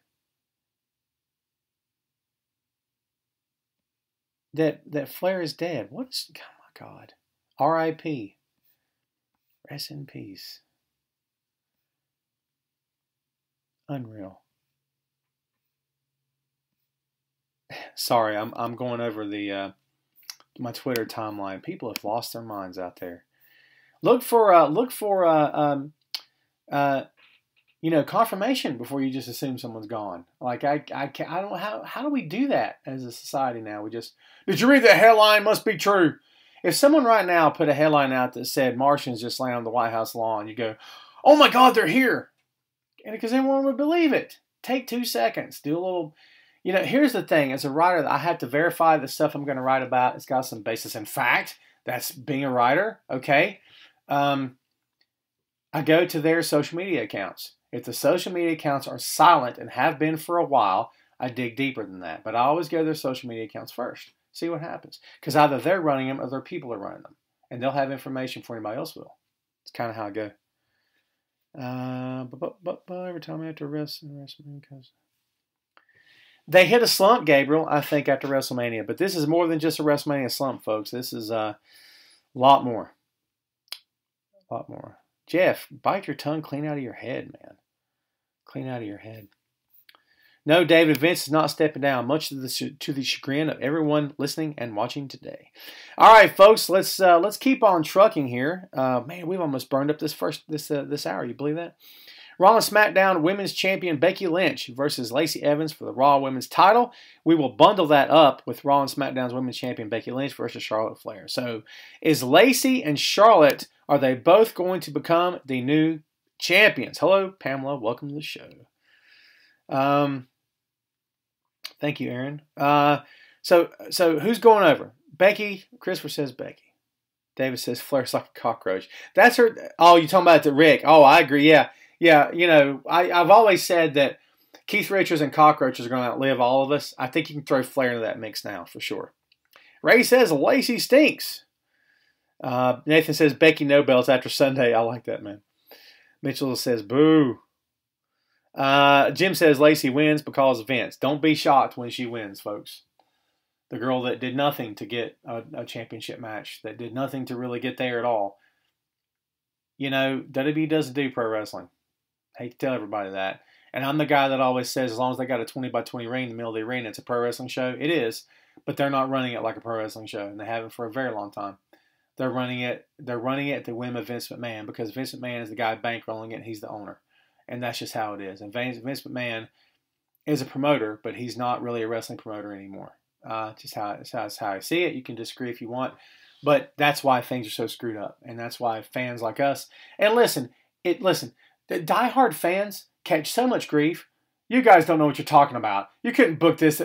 that Flair is dead. What's, oh my God. R.I.P. Rest in peace. Unreal. Sorry, I'm going over the my Twitter timeline. People have lost their minds out there. Look for confirmation before you just assume someone's gone. Like I don't how do we do that as a society now? We just, did you read that headline? Must be true. If someone right now put a headline out that said Martians just landed on the White House lawn, you go, oh my God, they're here, and because everyone would believe it. Take 2 seconds, do a little. Here's the thing. As a writer, I have to verify the stuff I'm going to write about. It's got some basis in fact. That's being a writer. Okay. I go to their social media accounts. If the social media accounts are silent and have been for a while, I dig deeper than that. But I always go to their social media accounts first. See what happens. Because either they're running them or their people are running them. And they'll have information before anybody else will. It's kind of how I go. But every time I have to rest and rest because they hit a slump, Gabriel, I think, after WrestleMania. But this is more than just a WrestleMania slump, folks. This is a lot more. A lot more. Jeff, bite your tongue clean out of your head, man. Clean out of your head. No, David, Vince is not stepping down, much to the chagrin of everyone listening and watching today. All right, folks, let's keep on trucking here. Man, we've almost burned up this hour. You believe that? Raw and SmackDown Women's Champion Becky Lynch versus Lacey Evans for the Raw Women's title. We will bundle that up with Raw and SmackDown's Women's Champion Becky Lynch versus Charlotte Flair. So, is Lacey and Charlotte, are they both going to become the new champions? Hello, Pamela. Welcome to the show. Thank you, Aaron. So who's going over? Becky. Christopher says Becky. David says Flair's like a cockroach. That's her. Oh, you talking about the Rick? Oh, I agree. Yeah. Yeah. I've always said that Keith Richards and cockroaches are going to outlive all of us. I think you can throw Flair into that mix now for sure. Ray says Lacey stinks. Nathan says Becky no belts after Sunday. I like that, man. Mitchell says boo. Jim says Lacey wins because of Vince. Don't be shocked when she wins, folks. The girl that did nothing to get a championship match, that did nothing to really get there at all. WWE doesn't do pro wrestling. I hate to tell everybody that. And I'm the guy that always says as long as they got a 20x20 ring in the middle of the arena, it's a pro wrestling show. It is, but they're not running it like a pro wrestling show, and they haven't for a very long time. They're running it at the whim of Vince McMahon because Vince McMahon is the guy bankrolling it and he's the owner. And that's just how it is. And Vince McMahon is a promoter, but he's not really a wrestling promoter anymore. Just how I see it. You can disagree if you want, but that's why things are so screwed up, and that's why fans like us. And listen, the diehard fans catch so much grief. You guys don't know what you're talking about. You couldn't book this.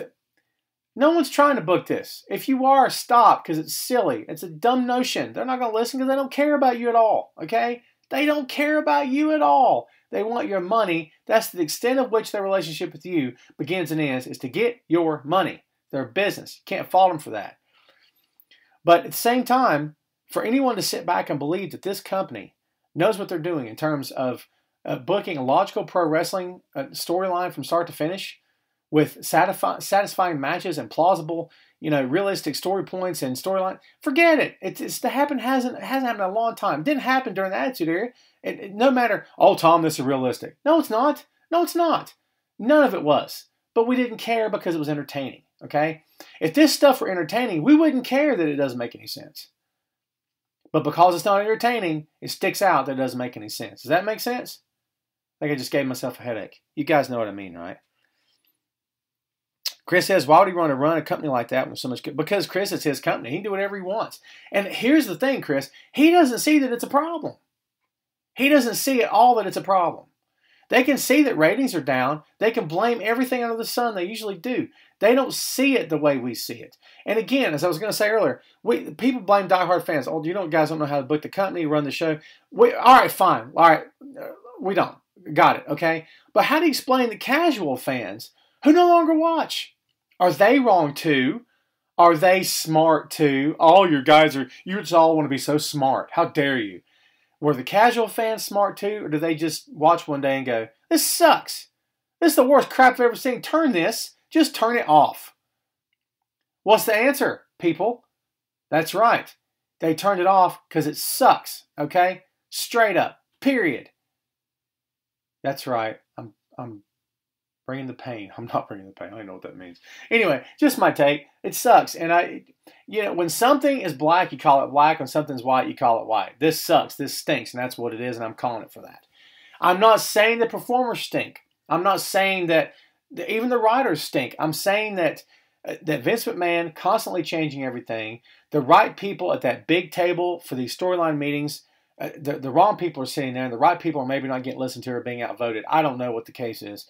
No one's trying to book this. If you are, stop, because it's silly. It's a dumb notion. They're not going to listen because they don't care about you at all. Okay? They don't care about you at all. They want your money. That's the extent of which their relationship with you begins and ends, is to get your money. They're a business. You can't fault them for that. But at the same time, for anyone to sit back and believe that this company knows what they're doing in terms of booking a logical pro wrestling storyline from start to finish with satisfying matches and plausible, realistic story points and storyline, forget it. It's hasn't happened in a long time. It didn't happen during the Attitude Era. No matter, oh, Tom, this is realistic. No, it's not. No, it's not. None of it was. But we didn't care because it was entertaining, okay? If this stuff were entertaining, we wouldn't care that it doesn't make any sense. But because it's not entertaining, it sticks out that it doesn't make any sense. Does that make sense? I think I just gave myself a headache. You guys know what I mean, right? Chris says, why would he want to run a company like that with so much? Because Chris, it's his company. He can do whatever he wants. And here's the thing, Chris. He doesn't see that it's a problem. He doesn't see at all that it's a problem. They can see that ratings are down. They can blame everything under the sun. They usually do. They don't see it the way we see it. And again, as I was going to say earlier, people blame diehard fans. Oh, guys don't know how to book the company, run the show. All right, fine. All right, we don't. Got it, okay? But how do you explain the casual fans who no longer watch? Are they wrong too? Are they smart too? All you guys you just all want to be so smart. How dare you? Were the casual fans smart too, or do they just watch one day and go, this sucks? This is the worst crap I've ever seen. Turn this. Just turn it off. What's the answer, people? That's right. They turned it off because it sucks, okay? Straight up. Period. That's right. I'm bringing the pain. I'm not bringing the pain. I don't know what that means. Anyway, just my take. It sucks. And when something is black, you call it black. When something's white, you call it white. This sucks. This stinks. And that's what it is. And I'm calling it for that. I'm not saying the performers stink. I'm not saying that even the writers stink. I'm saying that Vince McMahon constantly changing everything. The right people at that big table for these storyline meetings, the wrong people are sitting there, and the right people are maybe not getting listened to or being outvoted. I don't know what the case is.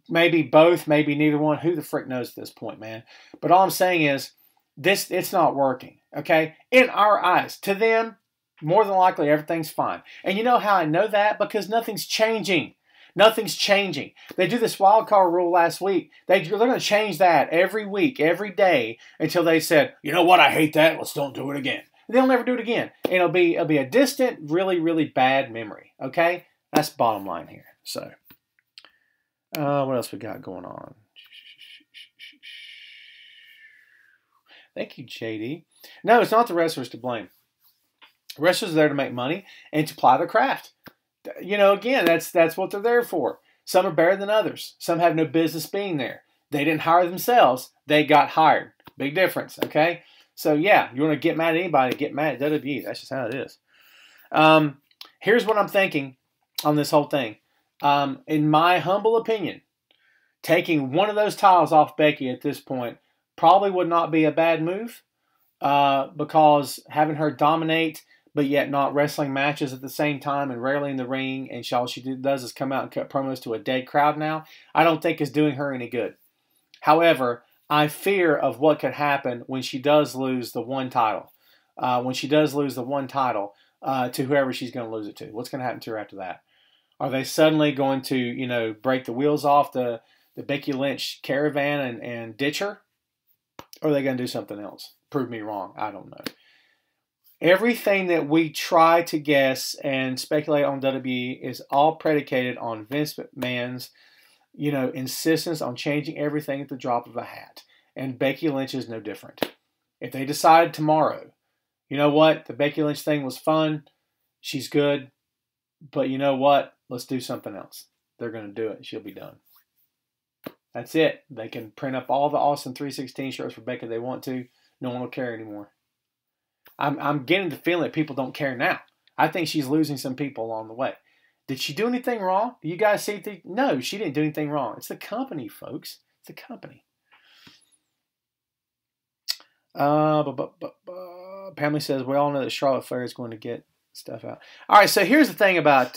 Maybe both, maybe neither one. Who the frick knows at this point, man? But all I'm saying is, it's not working, okay? In our eyes. To them, more than likely, everything's fine. And you know how I know that? Because nothing's changing. Nothing's changing. They do this wild card rule last week. They're going to change that every week, every day, until they said, you know what, I hate that. Let's don't do it again. They'll never do it again. And it'll be a distant, really, really bad memory. Okay? That's the bottom line here. So, what else we got going on? Thank you, JD. No, it's not the wrestlers to blame. The wrestlers are there to make money and to ply their craft. You know, again, that's what they're there for. Some are better than others. Some have no business being there. They didn't hire themselves. They got hired. Big difference, okay? So, yeah, you want to get mad at anybody, get mad at WWE. That's just how it is. Here's what I'm thinking on this whole thing. In my humble opinion, taking one of those titles off Becky at this point probably would not be a bad move because having her dominate but yet not wrestling matches at the same time and rarely in the ring, and all she does is come out and cut promos to a dead crowd now, I don't think is doing her any good. However, I fear of what could happen when she does lose the one title. To whoever she's going to lose it to. What's going to happen to her after that? Are they suddenly going to, break the wheels off the Becky Lynch caravan and ditch her? Or are they going to do something else? Prove me wrong. I don't know. Everything that we try to guess and speculate on WWE is all predicated on Vince McMahon's, insistence on changing everything at the drop of a hat. And Becky Lynch is no different. If they decide tomorrow, you know what, the Becky Lynch thing was fun, she's good, but you know what, let's do something else. They're going to do it. She'll be done. That's it. They can print up all the Austin 316 shirts for Becky they want to. No one will care anymore. I'm getting the feeling that people don't care now. I think she's losing some people along the way. Did she do anything wrong? Do you guys see? No, she didn't do anything wrong. It's the company, folks. It's the company. Pamela says we all know that Charlotte Flair is going to get stuff out. All right, so here's the thing about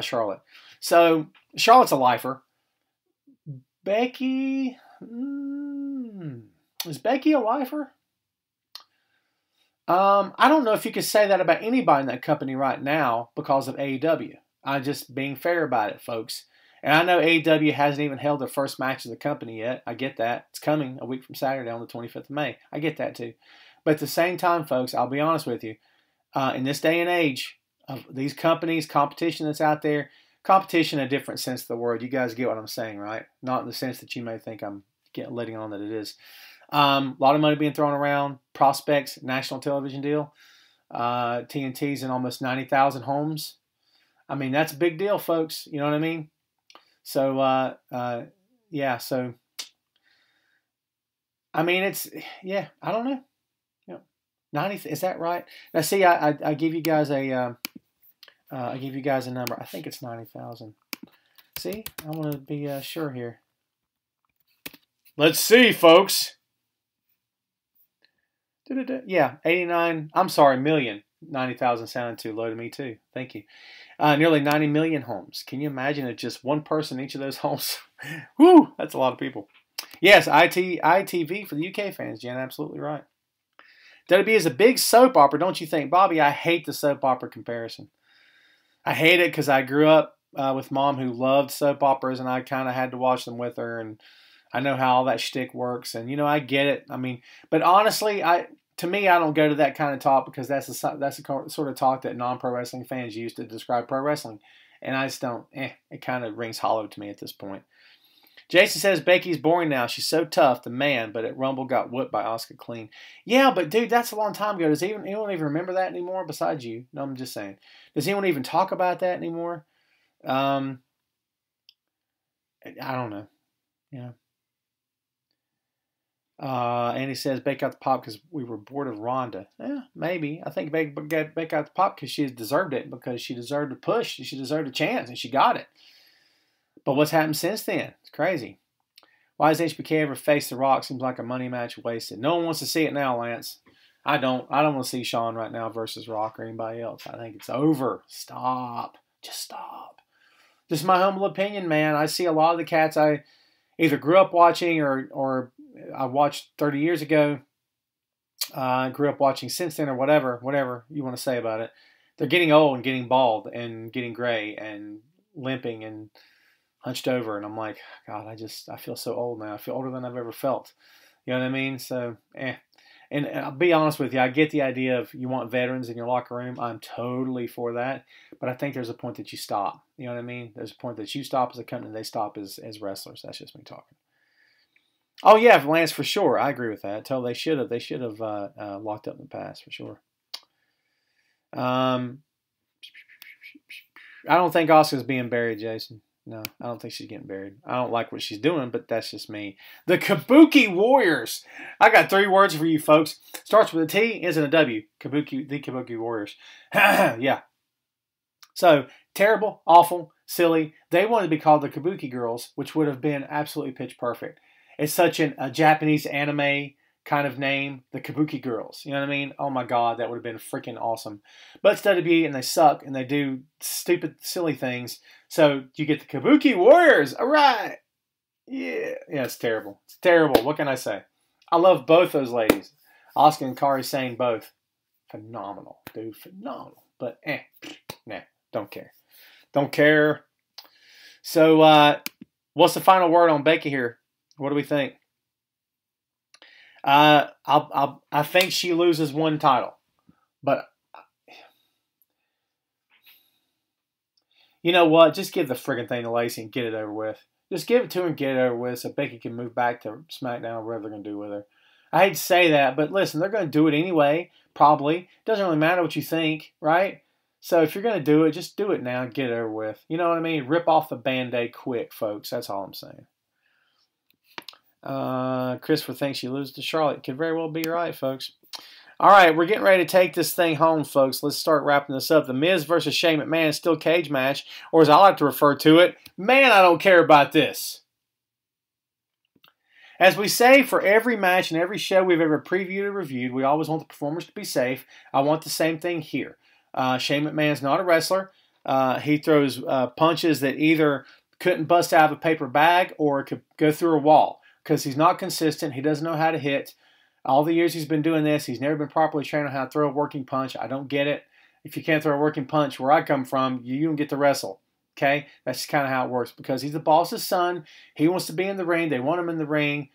Charlotte. So Charlotte's a lifer. Becky, is Becky a lifer? I don't know if you could say that about anybody in that company right now because of AEW. I'm just being fair about it, folks. And I know AEW hasn't even held their first match of the company yet. I get that. It's coming a week from Saturday on the 25th of May. I get that too. But at the same time, folks, I'll be honest with you. In this day and age of these companies, competition that's out there, competition in a different sense of the word. You guys get what I'm saying, right? Not in the sense that you may think I'm letting on that it is. A lot of money being thrown around. Prospects, national television deal. TNT's in almost 90,000 homes. I mean, that's a big deal, folks. You know what I mean? So, yeah. So, I mean, I don't know. 90, is that right? Now, see, I give you guys a number. I think it's 90,000. See, I want to be sure here. Let's see, folks. Yeah, 89. I'm sorry, million. 90,000 sounded too low to me too. Thank you. Nearly 90 million homes. Can you imagine if just one person in each of those homes? Woo, that's a lot of people. Yes, ITV for the UK fans, Jen. Absolutely right. WWE is a big soap opera, don't you think, Bobby? I hate the soap opera comparison. I hate it because I grew up with Mom who loved soap operas, and I kind of had to watch them with her, and I know how all that shtick works, and I get it. I mean, but honestly, to me, I don't go to that kind of talk because that's the sort of talk that non-pro wrestling fans use to describe pro wrestling. And I just don't, it kind of rings hollow to me at this point. Jason says Becky's boring now. She's so tough, the man, but at Rumble got whooped by Asuka clean. Yeah, but dude, that's a long time ago. Does anyone even remember that anymore besides you? No, I'm just saying. Does anyone even talk about that anymore? I don't know. Yeah. And he says Becky got the pop because we were bored of Ronda. Yeah, maybe. I think Becky got the pop because she deserved it, because she deserved a push. She deserved a chance, and she got it. But what's happened since then? It's crazy. Why does HBK ever face The Rock? Seems like a money match wasted. No one wants to see it now, Lance. I don't want to see Shawn right now versus Rock or anybody else. I think it's over. Stop. Just stop. Just my humble opinion, man. I see a lot of the cats I either grew up watching or I watched 30 years ago, grew up watching since then, or whatever you want to say about it. They're getting old and getting bald and getting gray and limping and hunched over, and I'm like, God, I feel so old now. I feel older than I've ever felt. You know what I mean? So, And I'll be honest with you, I get the idea of you want veterans in your locker room. I'm totally for that. But I think there's a point that you stop. You know what I mean? There's a point that you stop as a company, they stop as wrestlers. That's just me talking. Oh, yeah, Lance, for sure. I agree with that. They should have locked up in the past, for sure. I don't think Asuka's being buried, Jason. No, I don't think she's getting buried. I don't like what she's doing, but that's just me. The Kabuki Warriors. I got 3 words for you folks. Starts with a T, ends in a W. Kabuki, the Kabuki Warriors. Yeah. So, terrible, awful, silly. They wanted to be called the Kabuki Girls, which would have been absolutely pitch perfect. It's such a Japanese anime kind of name, the Kabuki Girls. You know what I mean? Oh my God, that would have been freaking awesome. But it's WWE, and they suck, and they do stupid, silly things. So you get the Kabuki Warriors. All right. Yeah, it's terrible. It's terrible. What can I say? I love both those ladies. Asuka and Kairi Sane both. Phenomenal, dude. Phenomenal. But, nah, don't care. Don't care. So, what's the final word on Becky here? What do we think? I think she loses one title, but you know what? Just give the friggin' thing to Lacey and get it over with. Just give it to her and get it over with so Becky can move back to SmackDown or whatever they're going to do with her. I hate to say that, but listen, they're going to do it anyway, probably. Doesn't really matter what you think, right? So if you're going to do it, just do it now and get it over with. You know what I mean? Rip off the Band-Aid quick, folks. That's all I'm saying. Christopher thinks she loses to Charlotte. Could very well be right, folks. All right, we're getting ready to take this thing home, folks. Let's start wrapping this up. The Miz versus Shane McMahon is still cage match, or as I like to refer to it, man, I don't care about this. As we say for every match and every show we've ever previewed or reviewed, we always want the performers to be safe. I want the same thing here. Shane McMahon's not a wrestler. He throws punches that either couldn't bust out of a paper bag or could go through a wall. Because he's not consistent. He doesn't know how to hit. All the years he's been doing this, he's never been properly trained on how to throw a working punch. I don't get it. If you can't throw a working punch where I come from, you don't get to wrestle. Okay? That's just kind of how it works. Because he's the boss's son. He wants to be in the ring. They want him in the ring.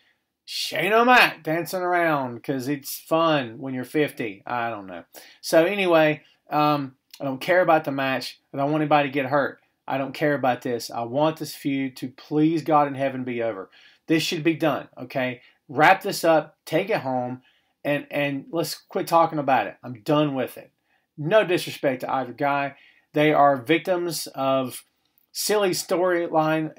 Shane O'Mac dancing around because it's fun when you're 50. I don't know. So anyway, I don't care about the match. I don't want anybody to get hurt. I don't care about this. I want this feud to please God in heaven be over. This should be done, okay? Wrap this up, take it home, and let's quit talking about it. I'm done with it. No disrespect to either guy. They are victims of silly storyline,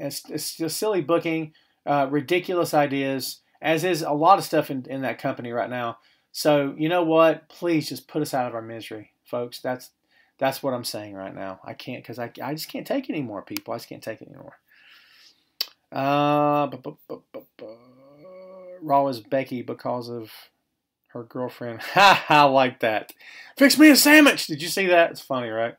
silly booking, ridiculous ideas, as is a lot of stuff in that company right now. So, you know what? Please just put us out of our misery, folks. That's what I'm saying right now. I can't, because I just can't take it anymore, people. I just can't take it anymore. Raw is Becky because of her girlfriend. I like that. Fix me a sandwich. Did you see that? It's funny, right?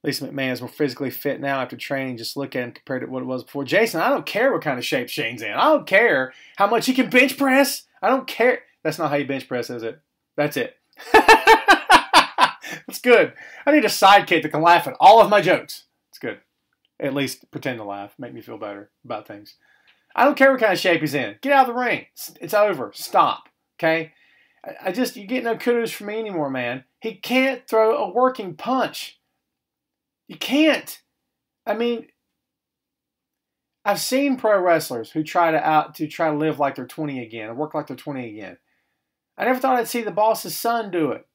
Lisa McMahon is more physically fit now after training. Just look at him compared to what it was before. Jason, I don't care what kind of shape Shane's in. I don't care how much he can bench press. I don't care. That's not how you bench press, is it? That's it. That's good. I need a sidekick that can laugh at all of my jokes. It's good. At least pretend to laugh. Make me feel better about things. I don't care what kind of shape he's in. Get out of the ring. It's over. Stop. Okay? You get no kudos from me anymore, man. He can't throw a working punch. You can't. I mean, I've seen pro wrestlers who try to live like they're 20 again, or work like they're 20 again. I never thought I'd see the boss's son do it.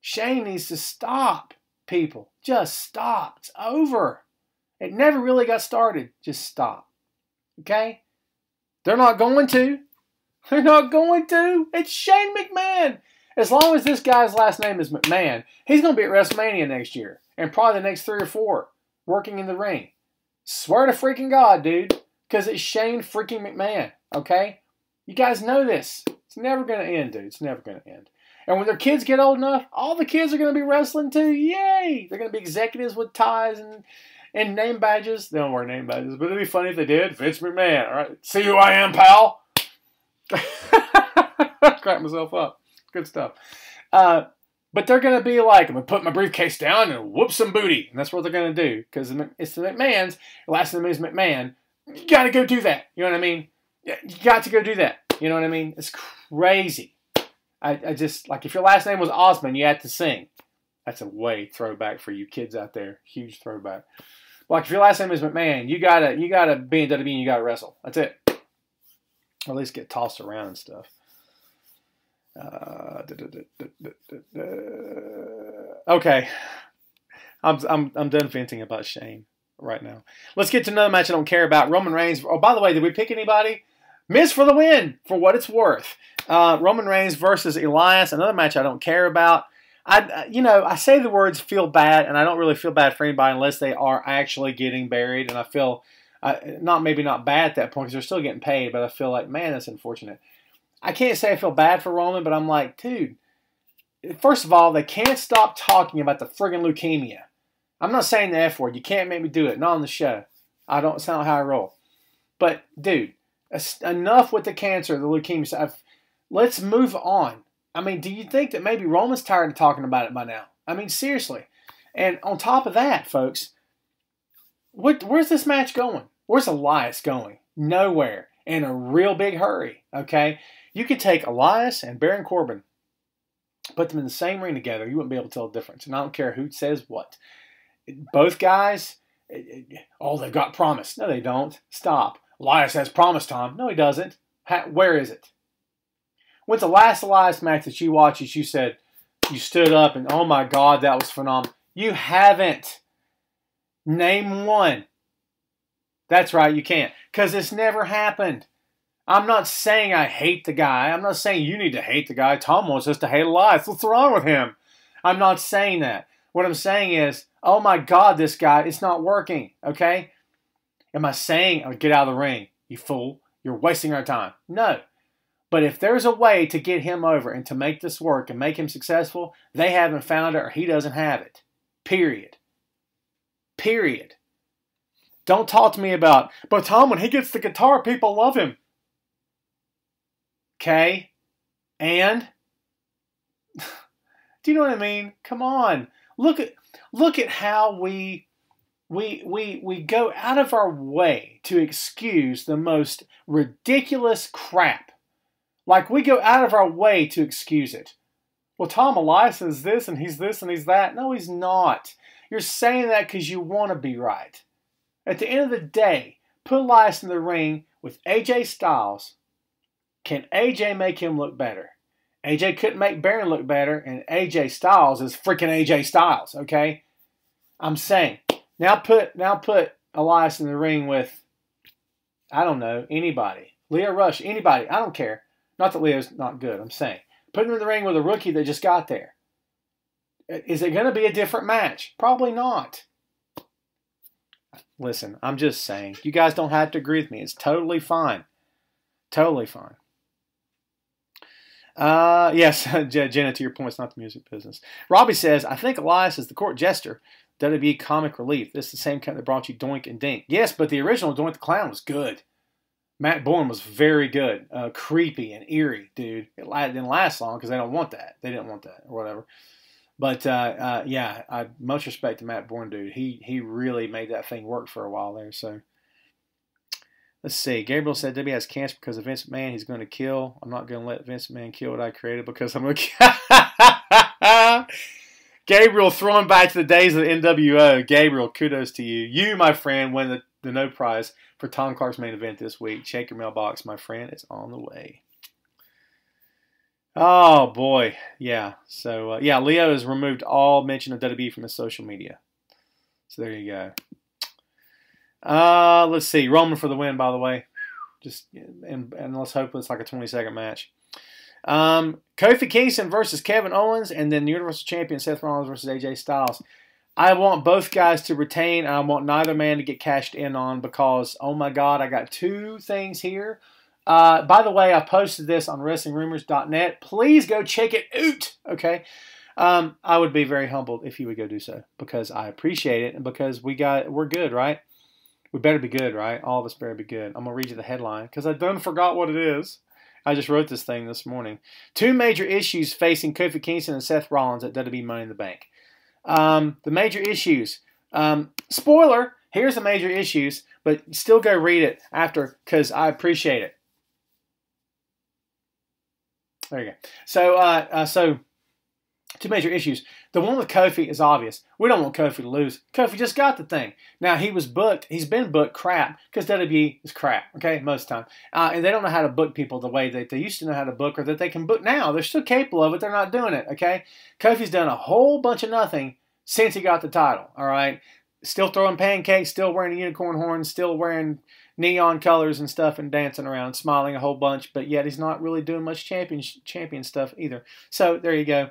Shane needs to stop, people. Just stop. It's over. It never really got started. Just stop. Okay? They're not going to. They're not going to. It's Shane McMahon. As long as this guy's last name is McMahon, he's going to be at WrestleMania next year. And probably the next 3 or 4, working in the ring. Swear to freaking God, dude. Because it's Shane freaking McMahon. Okay? You guys know this. It's never going to end, dude. It's never going to end. And when their kids get old enough, all the kids are going to be wrestling too. Yay! They're going to be executives with ties and name badges. They don't wear name badges, but it'd be funny if they did. Vince McMahon. All right. See who I am, pal? Crack myself up. Good stuff. But they're going to be like, I'm going to put my briefcase down and whoop some booty. And that's what they're going to do. Because it's the McMahons. The last name is McMahon. You got to go do that. You know what I mean? You got to go do that. You know what I mean? It's crazy. I just, like, if your last name was Osmond, you had to sing. That's a way throwback for you kids out there. Huge throwback. Like, if your last name is McMahon, you gotta be in WWE and you gotta wrestle. That's it. Or at least get tossed around and stuff. Okay. I'm done venting about Shane right now. Let's get to another match I don't care about. Roman Reigns. Oh, by the way, did we pick anybody? Miz for the win, for what it's worth. Roman Reigns versus Elias, another match I don't care about. I say the words feel bad, and I don't really feel bad for anybody unless they are actually getting buried. And I feel, maybe not bad at that point because they're still getting paid, but I feel like, man, that's unfortunate. I can't say I feel bad for Roman, but I'm like, dude, first of all, they can't stop talking about the friggin' leukemia. I'm not saying the F word. You can't make me do it. Not on the show. It's not how I roll. But, dude, enough with the cancer, the leukemia. Let's move on. I mean, do you think that maybe Roman's tired of talking about it by now? I mean, seriously. And on top of that, folks, where's this match going? Where's Elias going? Nowhere. In a real big hurry, okay? You could take Elias and Baron Corbin, put them in the same ring together. You wouldn't be able to tell the difference. And I don't care who says what. Both guys, they've got promise. No, they don't. Stop. Elias has promise, Tom. No, he doesn't. Where is it? When's the last Elias match that you watched that you said, you stood up and, oh my God, that was phenomenal? You haven't. Name one. That's right, you can't. Because it's never happened. I'm not saying I hate the guy. I'm not saying you need to hate the guy. Tom wants us to hate Elias. What's wrong with him? I'm not saying that. What I'm saying is, oh my God, this guy, it's not working, okay? Am I saying, oh, get out of the ring, you fool? You're wasting our time. No. But if there's a way to get him over and to make this work and make him successful, they haven't found it or he doesn't have it. Period. Period. Don't talk to me about, but Tom, when he gets the guitar, people love him. Okay? And? Do you know what I mean? Come on. Look at how we go out of our way to excuse the most ridiculous crap. Like, we go out of our way to excuse it. Well, Tom, Elias is this and he's that. No, he's not. You're saying that because you want to be right. At the end of the day, put Elias in the ring with AJ Styles. Can AJ make him look better? AJ couldn't make Baron look better, and AJ Styles is freaking AJ Styles, okay? I'm saying. Now put Elias in the ring with, I don't know, anybody. Leo Rush, anybody. I don't care. Not that Leo's not good, I'm saying. Put him in the ring with a rookie that just got there. Is it going to be a different match? Probably not. Listen, I'm just saying. You guys don't have to agree with me. It's totally fine. Totally fine. Yes, Jenna, to your point, it's not the music business. Robbie says, I think Elias is the court jester. WWE comic relief. This is the same kind that brought you Doink and Dink. Yes, but the original Doink the Clown was good. Matt Bourne was very good. Creepy and eerie, dude. It didn't last long because they don't want that. They didn't want that or whatever. But, yeah, much respect to Matt Bourne, dude. He really made that thing work for a while there. So, Let's see. Gabriel said WWE has cancer because of Vince McMahon. He's going to kill. I'm not going to let Vince McMahon kill what I created because I'm going to Gabriel throwing back to the days of the NWO. Gabriel, kudos to you. You, my friend, win the no prize for Tom Clark's main event this week. Check your mailbox, my friend. It's on the way. Oh, boy. Yeah. So, Leo has removed all mention of WWE from his social media. So, there you go. Let's see. Roman for the win, by the way. And let's hope it's like a 20-second match. Kofi Kingston versus Kevin Owens, and then the Universal Champion Seth Rollins versus AJ Styles. I want both guys to retain. I want neither man to get cashed in on because, oh my God, I got two things here. By the way, I posted this on WrestlingRumors.net. Please go check it out, okay? I would be very humbled if you would go do so because I appreciate it and because we're good, right? We better be good, right? All of us better be good. I'm going to read you the headline because I done forgot what it is. I just wrote this thing this morning. Two major issues facing Kofi Kingston and Seth Rollins at WWE Money in the Bank. The major issues. Spoiler, here's the major issues, but still go read it after because I appreciate it. There you go. So two major issues. The one with Kofi is obvious. We don't want Kofi to lose. Kofi just got the thing. Now, he was booked. He's been booked crap because WWE is crap, okay, most of the time. And they don't know how to book people the way that they used to know how to book or that they can book now. They're still capable of it. They're not doing it, okay? Kofi's done a whole bunch of nothing since he got the title, all right? Still throwing pancakes, still wearing a unicorn horn, still wearing neon colors and stuff and dancing around, smiling a whole bunch, but yet he's not really doing much champion stuff either. So there you go.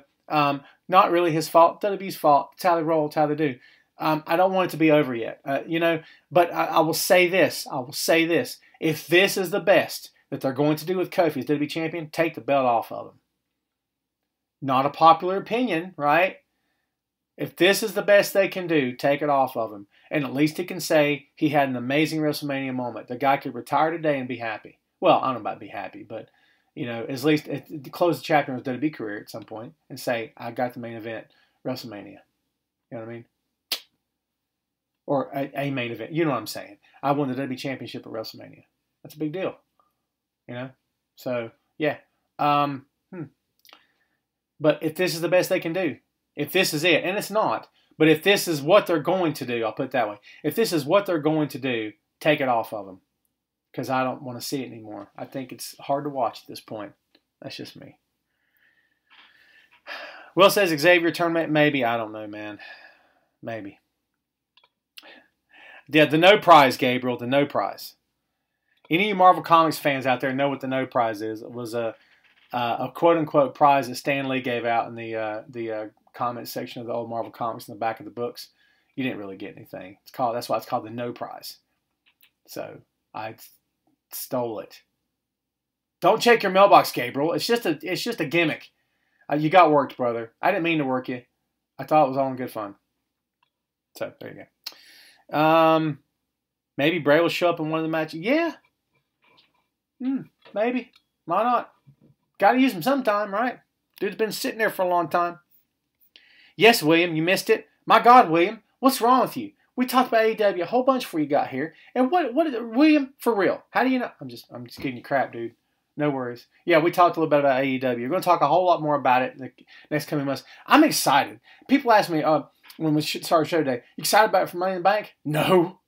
Not really his fault. WWE's fault. It's how they roll. It's how they do. I don't want it to be over yet, but I will say this. If this is the best that they're going to do with Kofi as WWE champion, take the belt off of him. Not a popular opinion, right? If this is the best they can do, take it off of him. And at least he can say he had an amazing WrestleMania moment. The guy could retire today and be happy. Well, I don't know about be happy, but at least close the chapter in his WWE career at some point and say, I got the main event, WrestleMania. You know what I mean? Or a main event. You know what I'm saying? I won the WWE Championship at WrestleMania. That's a big deal. So, yeah. But if this is the best they can do, if this is it, and it's not, but if this is what they're going to do, I'll put it that way. If this is what they're going to do, take it off of them. Because I don't want to see it anymore. I think it's hard to watch at this point. That's just me. Will says Xavier tournament. Maybe. I don't know, man. Maybe. Yeah, the no prize, Gabriel. The no prize. Any of you Marvel Comics fans out there know what the no prize is. It was a quote-unquote prize that Stan Lee gave out in the comment section of the old Marvel Comics in the back of the books. You didn't really get anything. That's why it's called the no prize. So I stole it. Don't check your mailbox, Gabriel. It's just a gimmick. You got worked, brother. I didn't mean to work you. I thought it was all in good fun. So there you go. Maybe Bray will show up in one of the matches. Yeah. Maybe. Why not? Got to use him sometime, right? Dude's been sitting there for a long time. Yes, William, you missed it. My God, William, what's wrong with you? We talked about AEW a whole bunch before you got here. And what William, for real, how do you know? I'm just giving you crap, dude. No worries. Yeah, we talked a little bit about AEW. We're going to talk a whole lot more about it in the next coming months. I'm excited. People ask me when we started the show today, you excited about it for Money in the Bank? No.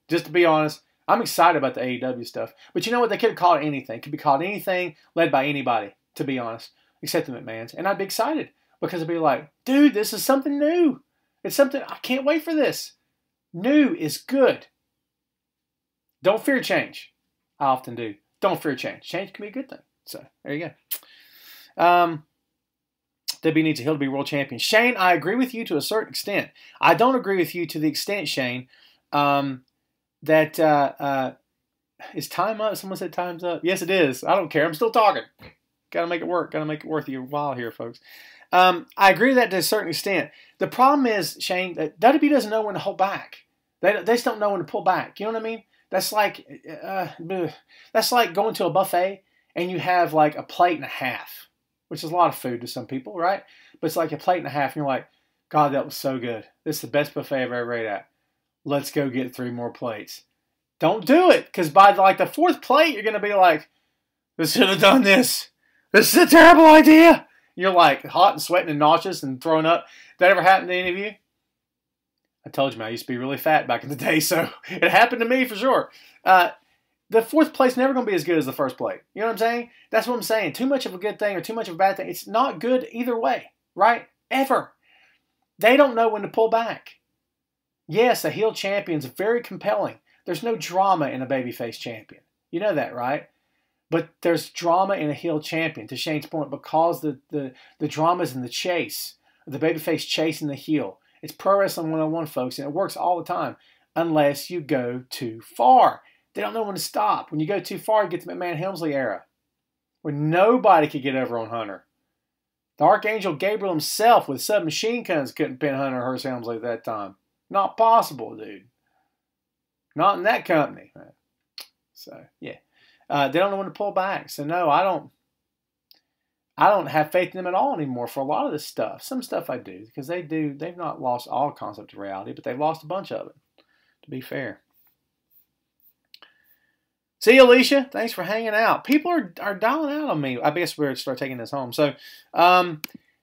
Just to be honest, I'm excited about the AEW stuff. But you know what? They could have called it anything. It could be called anything led by anybody, to be honest, except the McMahons. And I'd be excited because I'd be like, dude, this is something new. It's something, I can't wait for this. New is good. Don't fear change. I often do. Don't fear change. Change can be a good thing. So, there you go. W needs a heel to be world champion. Shane, I agree with you to a certain extent. I don't agree with you to the extent, Shane, that is time up? Someone said time's up. Yes, it is. I don't care. I'm still talking. Got to make it work. Got to make it worth your while here, folks. I agree with that to a certain extent. The problem is, Shane, that WWE doesn't know when to hold back. They just don't know when to pull back. You know what I mean? That's like going to a buffet and you have like a plate and a half, which is a lot of food to some people, right? But it's like a plate and a half, and you're like, God, that was so good. This is the best buffet I've ever ate at. Let's go get 3 more plates. Don't do it, because by like the fourth plate, you're going to be like, this should have done this. This is a terrible idea. You're like hot and sweating and nauseous and throwing up. That ever happened to any of you? I told you, man, I used to be really fat back in the day, so it happened to me for sure. The fourth plate's never going to be as good as the first plate. You know what I'm saying? That's what I'm saying. Too much of a good thing or too much of a bad thing, it's not good either way, right? Ever. They don't know when to pull back. Yes, a heel champion's very compelling. There's no drama in a babyface champion. You know that, right? But there's drama in a heel champion, to Shane's point, because the drama's in the chase. The babyface chasing the heel. It's Pro Wrestling 101, folks, and it works all the time unless you go too far. They don't know when to stop. When you go too far, you get the McMahon-Helmsley era, where nobody could get over on Hunter. The Archangel Gabriel himself with submachine guns couldn't pin Hunter or Hearst Helmsley at that time. Not possible, dude. Not in that company. So, yeah. They don't know when to pull back. So, no, I don't have faith in them at all anymore for a lot of this stuff. Some stuff I do, because they've not lost all concept of reality, but they've lost a bunch of it, to be fair. See you, Alicia. Thanks for hanging out. People are dialing out on me. I guess we're going to start taking this home. So,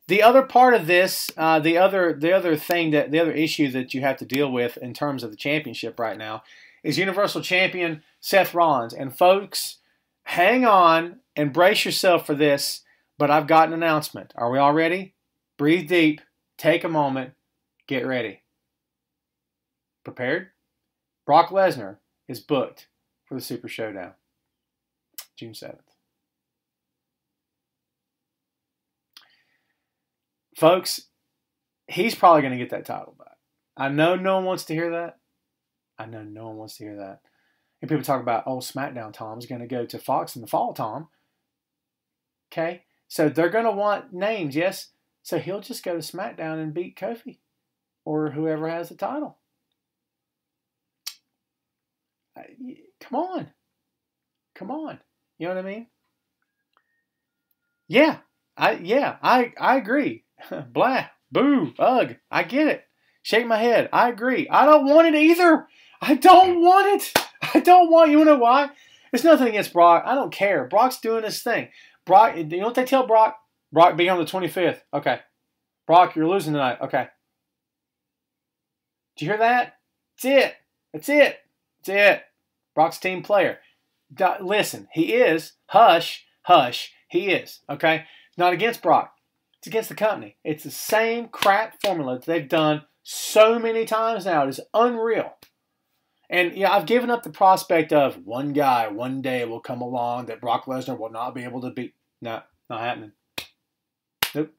the other part of this, the other issue that you have to deal with in terms of the championship right now is Universal Champion Seth Rollins. And folks, hang on and brace yourself for this, but I've got an announcement. Are we all ready? Breathe deep. Take a moment. Get ready. Prepared? Brock Lesnar is booked for the Super Showdown, June 7th. Folks, he's probably going to get that title back. I know no one wants to hear that. I know no one wants to hear that. And people talk about, oh, SmackDown Tom's going to go to Fox in the fall, Tom. Okay? So they're going to want names, yes? So he'll just go to SmackDown and beat Kofi or whoever has the title. Come on. Come on. You know what I mean? Yeah. I agree. Blah. Boo. Ugh. I get it. Shake my head. I agree. I don't want it either. I don't want it. I don't want, you know why? It's nothing against Brock. I don't care. Brock's doing his thing. Brock, you know what they tell Brock? Brock, be on the 25th. Okay. Brock, you're losing tonight. Okay. Did you hear that? That's it. That's it. That's it. Brock's team player. Listen, he is. Hush. Hush. He is. Okay? It's not against Brock. It's against the company. It's the same crap formula that they've done so many times now. It is unreal. And yeah, I've given up the prospect of one guy one day will come along that Brock Lesnar will not be able to beat. No, not happening. Nope.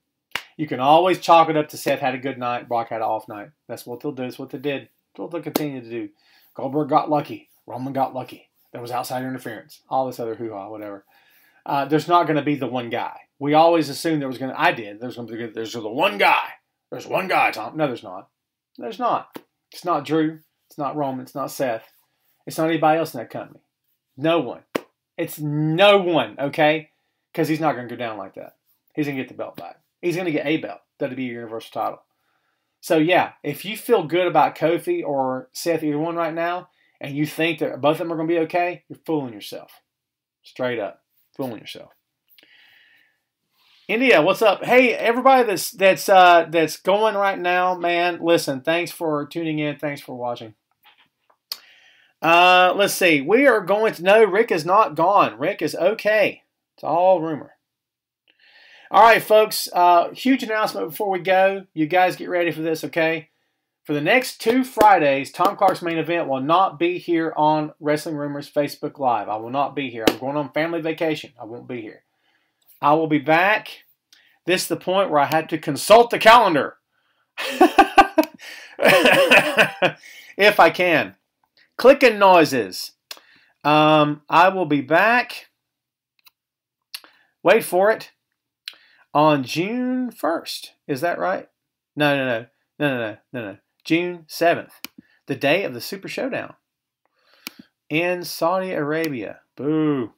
You can always chalk it up to Seth had a good night, Brock had an off night. That's what they'll do. That's what they did. That's what they'll continue to do. Goldberg got lucky. Roman got lucky. There was outsider interference. All this other hoo-ha, whatever. There's not going to be the one guy. We always assumed there was going to, I did, there's going to be, there's the one guy. There's one guy, Tom. No, there's not. There's not. It's not Drew. It's not Roman. It's not Seth. It's not anybody else in that company. No one. It's no one, okay? Because he's not going to go down like that. He's going to get the belt back. He's going to get a belt. That'll be your Universal title. So, yeah, if you feel good about Kofi or Seth, either one right now, and you think that both of them are going to be okay, you're fooling yourself. Straight up. Fooling yourself. India, what's up? Hey, everybody that's going right now, man, listen, thanks for tuning in. Thanks for watching. Let's see. We are going to know Rick is not gone. Rick is okay. It's all rumor. All right, folks. Huge announcement before we go. You guys get ready for this, okay? For the next 2 Fridays, Tom Clark's main event will not be here on Wrestling Rumors Facebook Live. I will not be here. I'm going on family vacation. I won't be here. I will be back. This is the point where I had to consult the calendar. If I can. Clicking noises. I will be back. Wait for it. On June 1st. Is that right? No. June 7th. The day of the Super Showdown. In Saudi Arabia. Boo.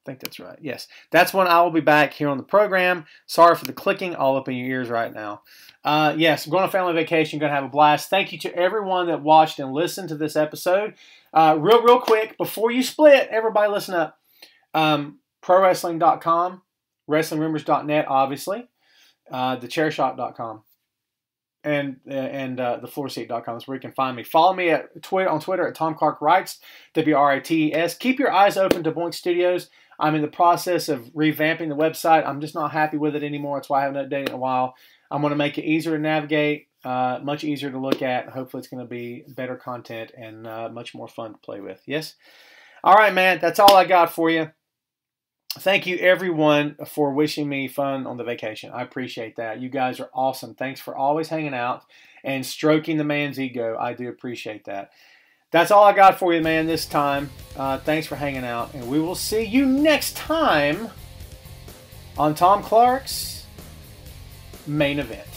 think that's right. Yes, that's when I will be back here on the program. Sorry for the clicking all up in your ears right now. Yes, I'm going on a family vacation. Going to have a blast. Thank you to everyone that watched and listened to this episode. Real quick, before you split, everybody listen up. ProWrestling.com, WrestlingRumors.net, obviously, thechairshot.com, and thefloorseat.com is where you can find me. Follow me on Twitter at Tom Clark Writes, WRITES. Keep your eyes open to Boink Studios. I'm in the process of revamping the website. I'm just not happy with it anymore. That's why I haven't updated it in a while. I'm going to make it easier to navigate, much easier to look at. Hopefully it's going to be better content and much more fun to play with. Yes? All right, man. That's all I got for you. Thank you, everyone, for wishing me fun on the vacation. I appreciate that. You guys are awesome. Thanks for always hanging out and stroking the man's ego. I do appreciate that. That's all I got for you, man, this time. Thanks for hanging out, and we will see you next time on Tom Clark's Main Event.